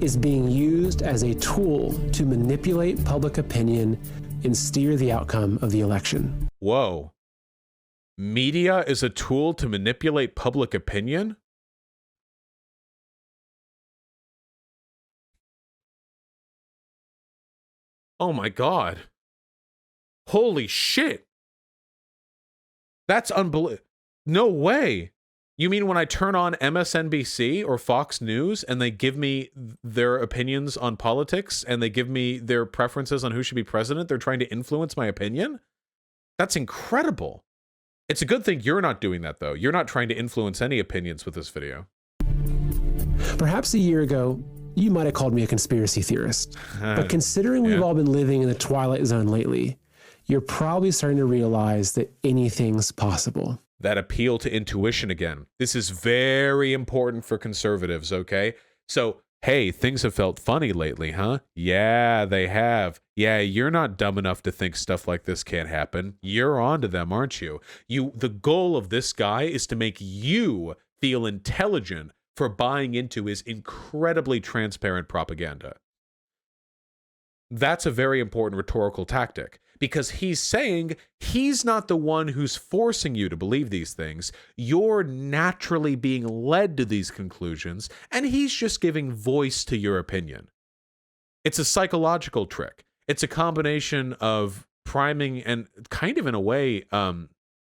Speaker 2: is being used as a tool to manipulate public opinion and steer the outcome of the election?
Speaker 1: Whoa. Media is a tool to manipulate public opinion? Oh my God. Holy shit. That's unbelievable. No way. You mean when I turn on MSNBC or Fox News and they give me their opinions on politics and they give me their preferences on who should be president, they're trying to influence my opinion? That's incredible. It's a good thing you're not doing that, though. You're not trying to influence any opinions with this video.
Speaker 2: Perhaps a year ago, you might have called me a conspiracy theorist. But considering we've all been living in the twilight zone lately, you're probably starting to realize that anything's possible.
Speaker 1: That appeal to intuition again. This is very important for conservatives, okay? So, hey, things have felt funny lately, huh? Yeah, they have. Yeah, you're not dumb enough to think stuff like this can't happen. You're onto them, aren't you? The goal of this guy is to make you feel intelligent for buying into his incredibly transparent propaganda. That's a very important rhetorical tactic, because he's saying he's not the one who's forcing you to believe these things. You're naturally being led to these conclusions, and he's just giving voice to your opinion. It's a psychological trick. It's a combination of priming and kind of, in a way,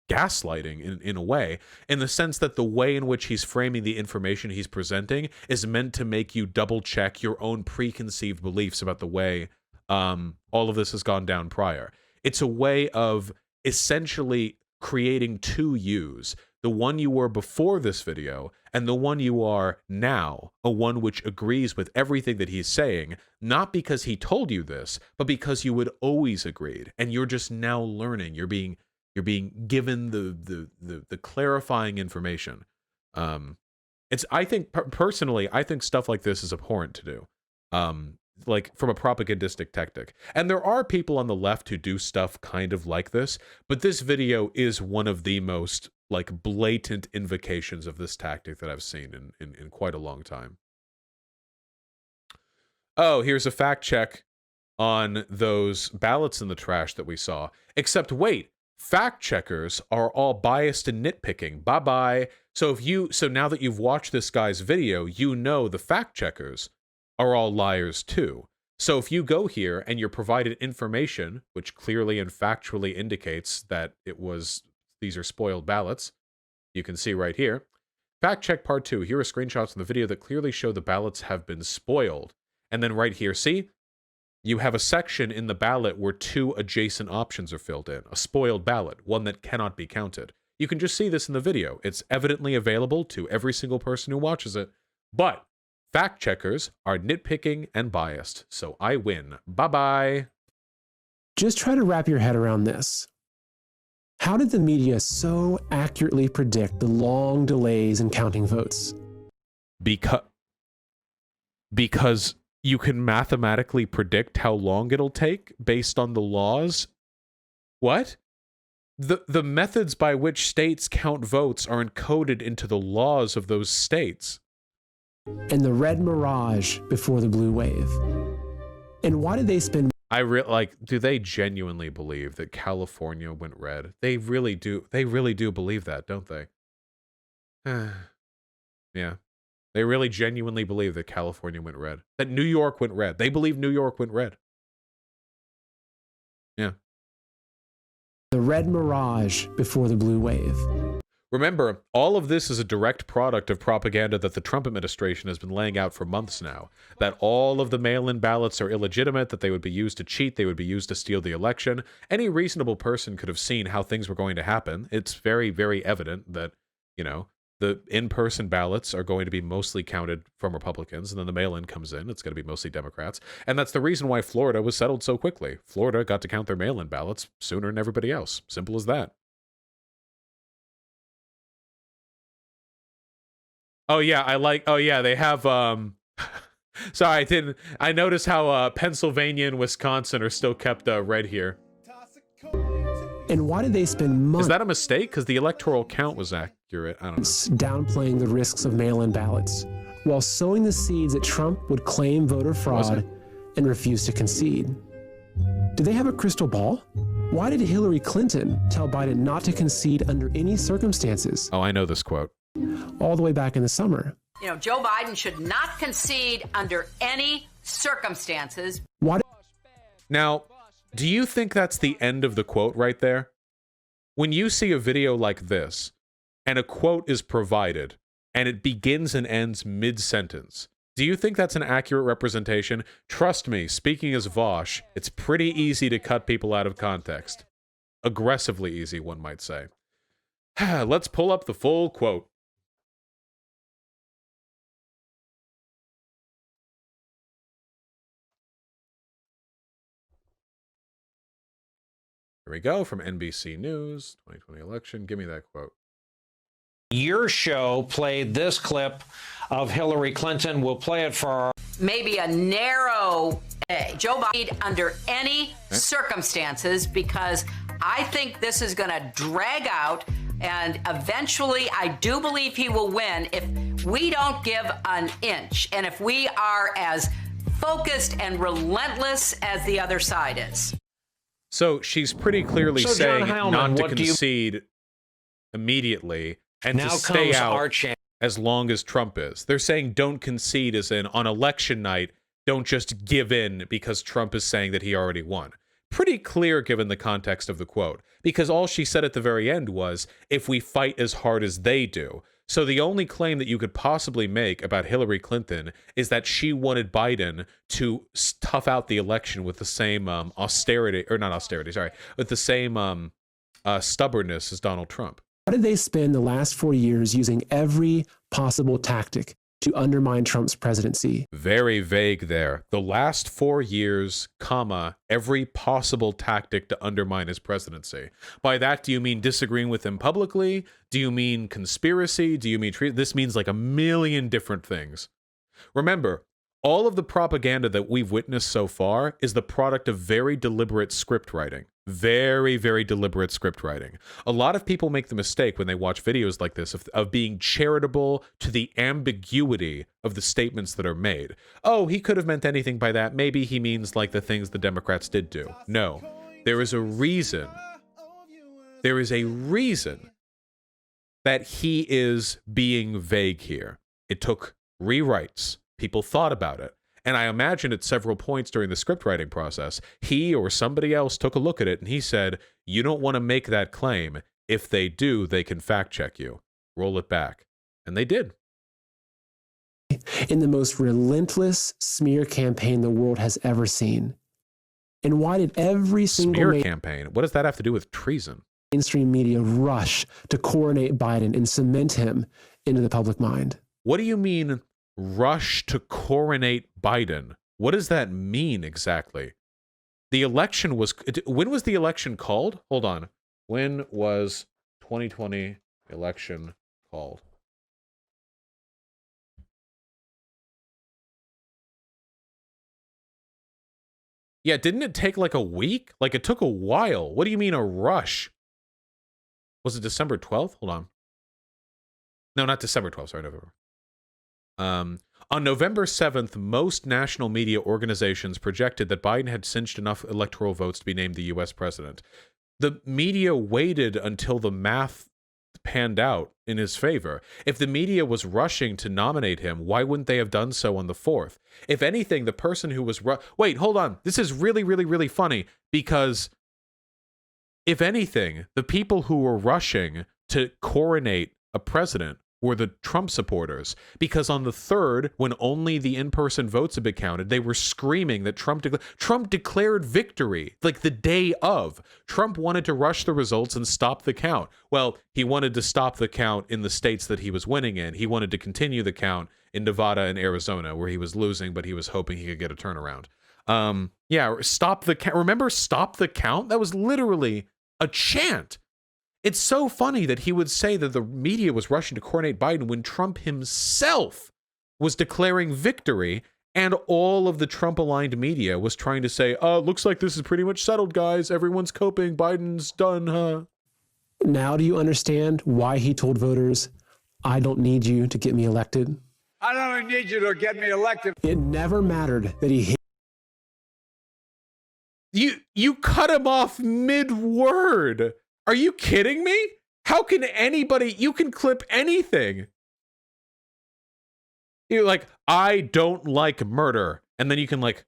Speaker 1: gaslighting in a way, in the sense that the way in which he's framing the information he's presenting is meant to make you double check your own preconceived beliefs about the way all of this has gone down prior. It's a way of essentially creating two yous, the one you were before this video and the one you are now, a one which agrees with everything that he's saying, not because he told you this, but because you had always agreed, and you're just now learning. You're being given the clarifying information. I think personally, I think stuff like this is abhorrent to do. Like from a propagandistic tactic. And there are people on the left who do stuff kind of like this, but this video is one of the most like blatant invocations of this tactic that I've seen in quite a long time. Oh, here's a fact check on those ballots in the trash that we saw. Except wait, fact checkers are all biased and nitpicking. Bye-bye. So now that you've watched this guy's video, you know the fact checkers are all liars too. So if you go here and you're provided information which clearly and factually indicates that these are spoiled ballots, you can see right here. Fact check part 2. Here are screenshots from the video that clearly show the ballots have been spoiled. And then right here, see? You have a section in the ballot where 2 adjacent options are filled in. A spoiled ballot, one that cannot be counted. You can just see this in the video. It's evidently available to every single person who watches it. But fact checkers are nitpicking and biased, so I win. Bye-bye.
Speaker 2: Just try to wrap your head around this. How did the media so accurately predict the long delays in counting votes?
Speaker 1: Because you can mathematically predict how long it'll take based on the laws? What? The methods by which states count votes are encoded into the laws of those states.
Speaker 2: And the red mirage before the blue wave. And why did they spend...
Speaker 1: do they genuinely believe that California went red? They really do believe that, don't they? Yeah. They really genuinely believe that California went red. That New York went red. They believe New York went red. Yeah.
Speaker 2: The red mirage before the blue wave.
Speaker 1: Remember, all of this is a direct product of propaganda that the Trump administration has been laying out for months now. That all of the mail-in ballots are illegitimate, that they would be used to cheat, they would be used to steal the election. Any reasonable person could have seen how things were going to happen. It's very, very evident that, the in-person ballots are going to be mostly counted from Republicans, and then the mail-in comes in. It's going to be mostly Democrats. And that's the reason why Florida was settled so quickly. Florida got to count their mail-in ballots sooner than everybody else. Simple as that. Oh yeah, they have sorry, I noticed how Pennsylvania and Wisconsin are still kept red here.
Speaker 2: And why did they spend months...
Speaker 1: Is that a mistake? Because the electoral count was accurate. I don't know.
Speaker 2: ...downplaying the risks of mail-in ballots, while sowing the seeds that Trump would claim voter fraud and refuse to concede. Do they have a crystal ball? Why did Hillary Clinton tell Biden not to concede under any circumstances?
Speaker 1: Oh, I know this quote.
Speaker 2: All the way back in the summer.
Speaker 9: Joe Biden should not concede under any circumstances.
Speaker 1: Now, do you think that's the end of the quote right there? When you see a video like this, and a quote is provided, and it begins and ends mid-sentence, do you think that's an accurate representation? Trust me, speaking as Vosh, it's pretty easy to cut people out of context. Aggressively easy, one might say. Let's pull up the full quote. Here we go, from NBC News, 2020 election. Give me that quote.
Speaker 8: Your show played this clip of Hillary Clinton. We'll play it for
Speaker 9: maybe a narrow day. Joe Biden under any circumstances, because I think this is going to drag out, and eventually I do believe he will win if we don't give an inch and if we are as focused and relentless as the other side is.
Speaker 1: So she's pretty clearly saying not to concede immediately and to stay out as long as Trump is. They're saying don't concede as in on election night, don't just give in because Trump is saying that he already won. Pretty clear given the context of the quote, because all she said at the very end was, if we fight as hard as they do. So the only claim that you could possibly make about Hillary Clinton is that she wanted Biden to tough out the election with the same with the same stubbornness as Donald Trump.
Speaker 2: How did they spend the last 4 years using every possible tactic to undermine Trump's presidency?
Speaker 1: Very vague there. The last 4 years, comma, every possible tactic to undermine his presidency. By that, do you mean disagreeing with him publicly? Do you mean conspiracy? Do you mean this means like a million different things. Remember, all of the propaganda that we've witnessed so far is the product of very deliberate script writing. Very, very deliberate script writing. A lot of people make the mistake when they watch videos like this of being charitable to the ambiguity of the statements that are made. Oh, he could have meant anything by that. Maybe he means like the things the Democrats did do. No, there is a reason. There is a reason that he is being vague here. It took rewrites. People thought about it. And I imagine at several points during the script writing process, he or somebody else took a look at it and he said, you don't want to make that claim. If they do, they can fact check you. Roll it back. And they did.
Speaker 2: In the most relentless smear campaign the world has ever seen. And why did every single
Speaker 1: smear campaign? What does that have to do with treason?
Speaker 2: Mainstream media rush to coronate Biden and cement him into the public mind?
Speaker 1: What do you mean rush to coronate Biden? What does that mean exactly? The election was... When was the election called? Hold on. When was 2020 election called? Yeah, didn't it take like a week? Like it took a while. What do you mean a rush? Was it December 12th? Hold on. No, not December 12th. Sorry, November. On November 7th, most national media organizations projected that Biden had cinched enough electoral votes to be named the U.S. president. The media waited until the math panned out in his favor. If the media was rushing to nominate him, why wouldn't they have done so on the 4th? If anything, the person who was... Wait, hold on. This is really, really, really funny because if anything, the people who were rushing to coronate a president were the Trump supporters, because on the 3rd, when only the in-person votes had been counted, they were screaming that Trump declared victory, like the day of. Trump wanted to rush the results and stop the count. Well, he wanted to stop the count in the states that he was winning in. He wanted to continue the count in Nevada and Arizona, where he was losing, but he was hoping he could get a turnaround. Yeah, stop the count. Remember stop the count? That was literally a chant. It's so funny that he would say that the media was rushing to coronate Biden when Trump himself was declaring victory and all of the Trump-aligned media was trying to say, looks like this is pretty much settled, guys. Everyone's coping. Biden's done, huh?
Speaker 2: Now do you understand why he told voters, I don't need you to get me elected?
Speaker 5: I don't need you to get me elected.
Speaker 2: It never mattered that he...
Speaker 1: You cut him off mid-word. Are you kidding me? How can anybody... You can clip anything. You're like, I don't like murder. And then you can like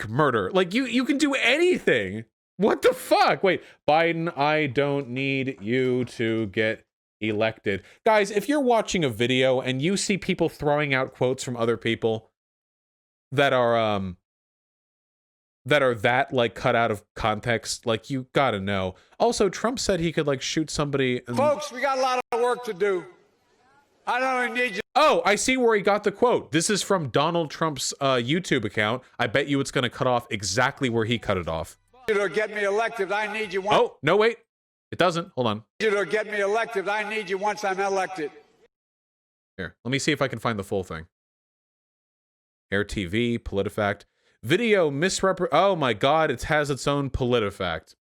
Speaker 1: murder. Like, you can do anything. What the fuck? Wait, Biden, I don't need you to get elected. Guys, if you're watching a video and you see people throwing out quotes from other people that are that like cut out of context, like you gotta know. Also, Trump said he could like shoot somebody. And...
Speaker 5: Folks, we got a lot of work to do. I don't need you.
Speaker 1: Oh, I see where he got the quote. This is from Donald Trump's YouTube account. I bet you it's gonna cut off exactly where he cut it off.
Speaker 5: You to get me elected, I need you.
Speaker 1: Oh, no, wait. It doesn't. Hold on.
Speaker 5: You to get me elected, I need you once I'm elected.
Speaker 1: Here, let me see if I can find the full thing. Air TV, PolitiFact. Video oh my god, it has its own PolitiFact.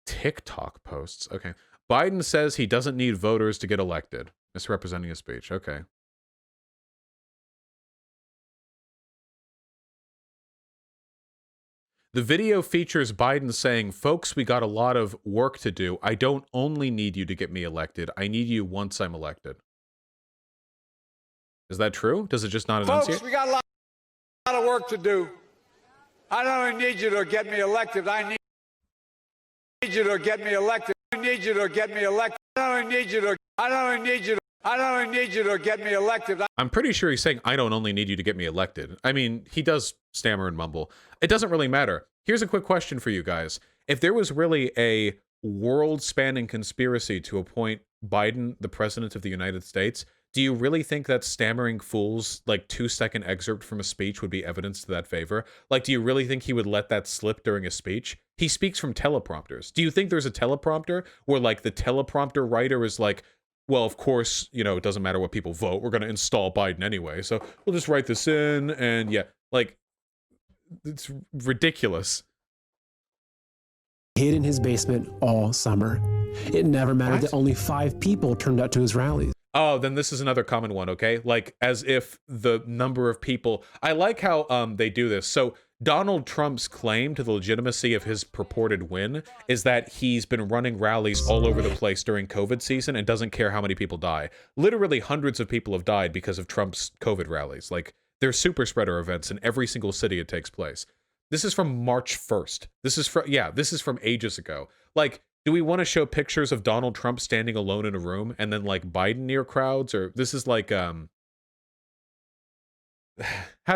Speaker 1: TikTok posts. Okay. Biden says he doesn't need voters to get elected. Misrepresenting his speech. Okay. The video features Biden saying, folks, we got a lot of work to do. I don't only need you to get me elected. I need you once I'm elected. Is that true? Does it just not enunciate?
Speaker 5: Folks, we got a lot of work to do. I don't need you to get me elected. I need you to get me elected. I need you to get me elected. I don't need you to get me elected.
Speaker 1: I'm pretty sure he's saying, I don't only need you to get me elected. I mean, he does stammer and mumble. It doesn't really matter. Here's a quick question for you guys. if there was really a world-spanning conspiracy to appoint Biden the president of the United States, do you really think that stammering fool's like 2-second excerpt from a speech would be evidence to that favor? Like, do you really think he would let that slip during a speech? He speaks from teleprompters. Do you think there's a teleprompter where like the teleprompter writer is like, well, of course, you know, it doesn't matter what people vote. We're going to install Biden anyway. So we'll just write this in. And yeah, like, it's ridiculous.
Speaker 2: Hid in his basement all summer. It never mattered that only 5 people turned out to his rallies.
Speaker 1: Oh, then this is another common one, okay? Like, as if the number of people... I like how they do this. So Donald Trump's claim to the legitimacy of his purported win is that he's been running rallies all over the place during COVID season and doesn't care how many people die. Literally hundreds of people have died because of Trump's COVID rallies. Like, they're super spreader events in every single city it takes place. This is from March 1st. This is from ages ago. Like, do we want to show pictures of Donald Trump standing alone in a room and then like Biden near crowds? Or this is like, how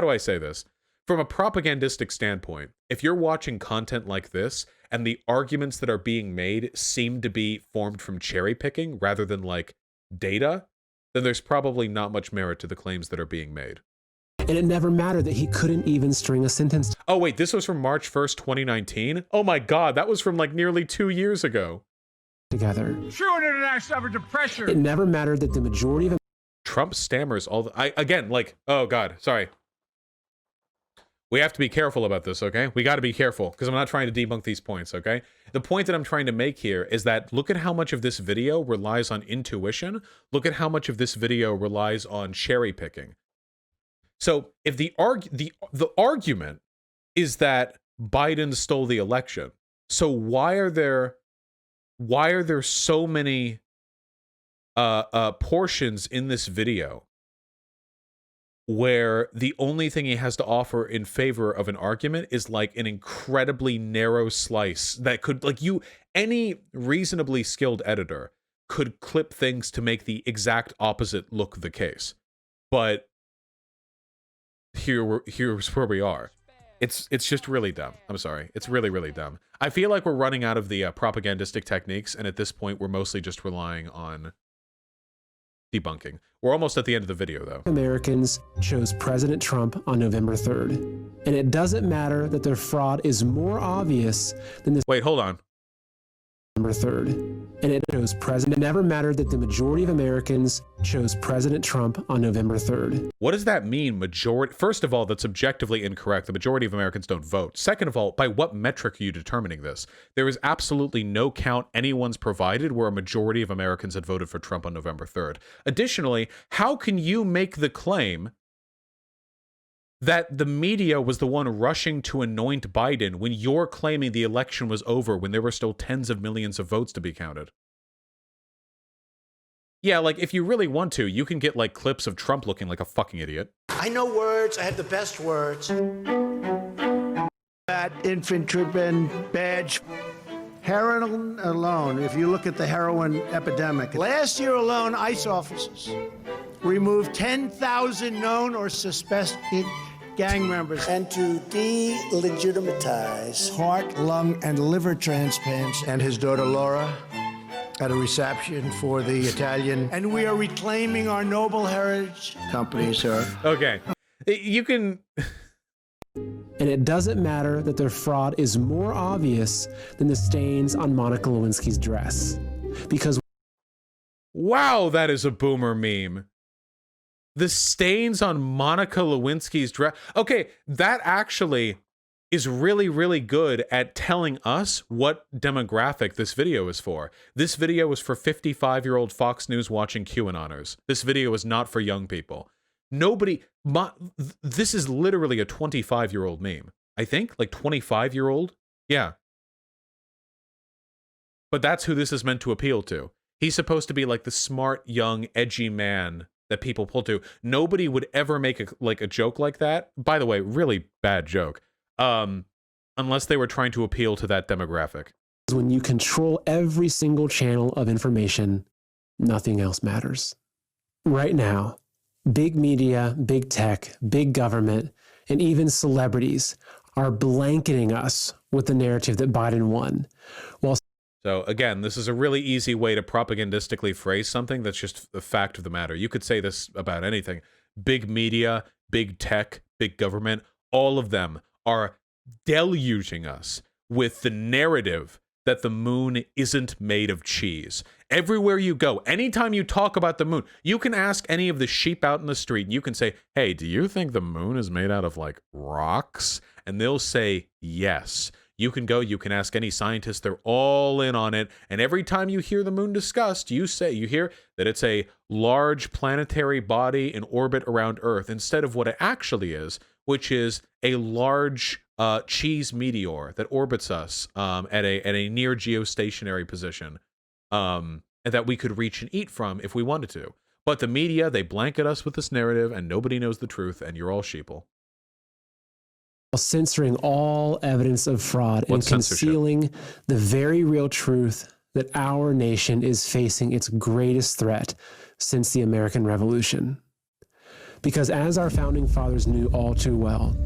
Speaker 1: do I say this? From a propagandistic standpoint, if you're watching content like this and the arguments that are being made seem to be formed from cherry picking rather than like data, then there's probably not much merit to the claims that are being made.
Speaker 2: And it never mattered that he couldn't even string a sentence.
Speaker 1: Oh, wait, this was from March 1st, 2019? Oh my God, that was from like nearly 2 years ago.
Speaker 2: Together.
Speaker 5: True international effort to pressure.
Speaker 2: It never mattered that the majority of
Speaker 1: Trump stammers all the... again, like, oh God, sorry. We have to be careful about this, okay? We got to be careful because I'm not trying to debunk these points, okay? The point that I'm trying to make here is that look at how much of this video relies on intuition. Look at how much of this video relies on cherry picking. So if the argument is that Biden stole the election, so why are there so many portions in this video where the only thing he has to offer in favor of an argument is like an incredibly narrow slice that could, like, any reasonably skilled editor could clip things to make the exact opposite look the case. But here's where we are. It's just really dumb. I'm sorry. It's really, really dumb. I feel like we're running out of the propagandistic techniques, and at this point, we're mostly just relying on debunking. We're almost at the end of the video, though.
Speaker 2: Americans chose President Trump on November 3rd. And it doesn't matter that their fraud is more obvious than this.
Speaker 1: Wait, hold on.
Speaker 2: November 3rd. And it chose President. It never mattered that the majority of Americans chose President Trump on November 3rd.
Speaker 1: What does that mean, majority? First of all, that's objectively incorrect. The majority of Americans don't vote. Second of all, by what metric are you determining this? There is absolutely no count anyone's provided where a majority of Americans had voted for Trump on November 3rd. Additionally, how can you make the claim that the media was the one rushing to anoint Biden when you're claiming the election was over when there were still tens of millions of votes to be counted? Yeah, like, if you really want to, you can get, like, clips of Trump looking like a fucking idiot.
Speaker 10: I know words. I have the best words. That infantry badge. Heroin alone, if you look at the heroin epidemic. Last year alone, ICE officers removed 10,000 known or suspected gang members. And to delegitimize heart, lung, and liver transplants. And his daughter Laura at a reception for the Italian. And we are reclaiming our noble heritage. Company, sir.
Speaker 1: Okay. You can...
Speaker 2: And it doesn't matter that their fraud is more obvious than the stains on Monica Lewinsky's dress. Because...
Speaker 1: Wow, that is a boomer meme. The stains on Monica Lewinsky's dress. Okay, that actually is really, really good at telling us what demographic this video is for. This video is for 55-year-old Fox News watching QAnoners. This video is not for young people. Nobody... this is literally a 25-year-old meme. I think? Like 25-year-old? Yeah. But that's who this is meant to appeal to. He's supposed to be like the smart, young, edgy man that people pull to. Nobody would ever make a joke like that. By the way, really bad joke. Unless they were trying to appeal to that demographic.
Speaker 2: When you control every single channel of information, nothing else matters. Right now, big media, big tech, big government, and even celebrities are blanketing us with the narrative that Biden won.
Speaker 1: So again, this is a really easy way to propagandistically phrase something that's just the fact of the matter. You could say this about anything. Big media, big tech, big government, all of them are deluging us with the narrative that the moon isn't made of cheese. Everywhere you go, anytime you talk about the moon, you can ask any of the sheep out in the street and you can say, hey, do you think the moon is made out of like rocks? And they'll say yes. You can go, you can ask any scientist, they're all in on it. And every time you hear the moon discussed, you hear that it's a large planetary body in orbit around Earth instead of what it actually is, which is a large cheese meteor that orbits us at a near geostationary position and that we could reach and eat from if we wanted to. But the media, they blanket us with this narrative and nobody knows the truth and you're all sheeple.
Speaker 2: Censoring all evidence of fraud and concealing the very real truth that our nation is facing its greatest threat since the American Revolution. Because as our founding fathers knew all too well,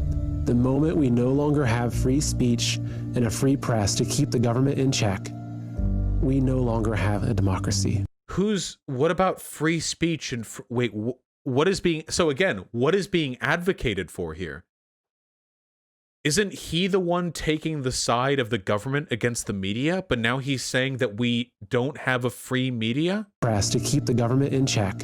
Speaker 2: the moment we no longer have free speech and a free press to keep the government in check, we no longer have a democracy.
Speaker 1: What about free speech and what is being advocated for here? Isn't he the one taking the side of the government against the media, but now he's saying that we don't have a free media?
Speaker 2: Press to keep the government in check,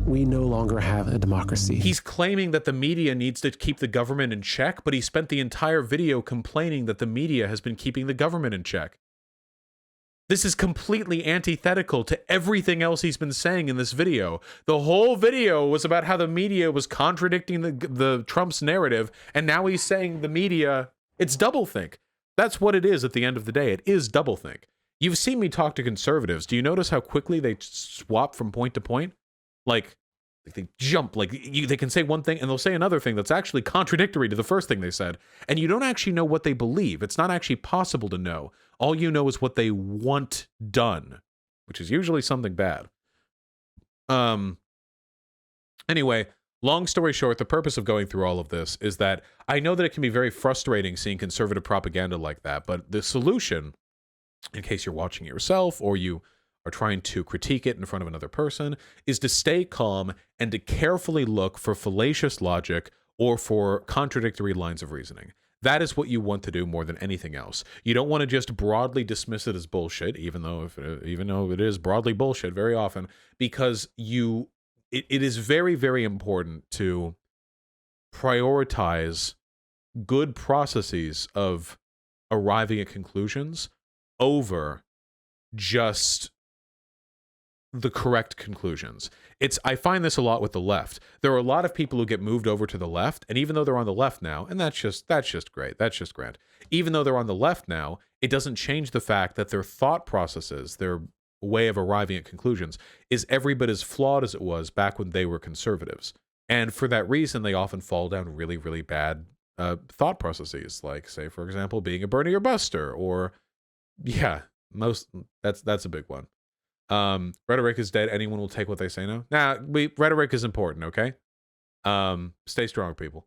Speaker 2: we no longer have a democracy.
Speaker 1: He's claiming that the media needs to keep the government in check, but he spent the entire video complaining that the media has been keeping the government in check. This is completely antithetical to everything else he's been saying in this video. The whole video was about how the media was contradicting the Trump's narrative, and now he's saying the media, it's doublethink. That's what it is at the end of the day. It is doublethink. You've seen me talk to conservatives. Do you notice how quickly they swap from point to point? Like they jump, they can say one thing and they'll say another thing that's actually contradictory to the first thing they said. And you don't actually know what they believe. It's not actually possible to know. All you know is what they want done, which is usually something bad. Anyway, long story short, the purpose of going through all of this is that I know that it can be very frustrating seeing conservative propaganda like that, but the solution, in case you're watching it yourself or you are trying to critique it in front of another person, is to stay calm and to carefully look for fallacious logic or for contradictory lines of reasoning. That is what you want to do more than anything else. You don't want to just broadly dismiss it as bullshit, even though it is broadly bullshit very often, because it is very, very important to prioritize good processes of arriving at conclusions over just the correct conclusions. I find this a lot with the left. There are a lot of people who get moved over to the left, and even though they're on the left now, and that's just great, that's just grand. Even though they're on the left now, it doesn't change the fact that their thought processes, their way of arriving at conclusions, is every bit as flawed as it was back when they were conservatives. And for that reason, they often fall down really, really bad thought processes, like, say, for example, being a Bernie or Buster, or that's a big one. Rhetoric is dead. Anyone will take what they say now. Rhetoric is important, okay? Stay strong, people.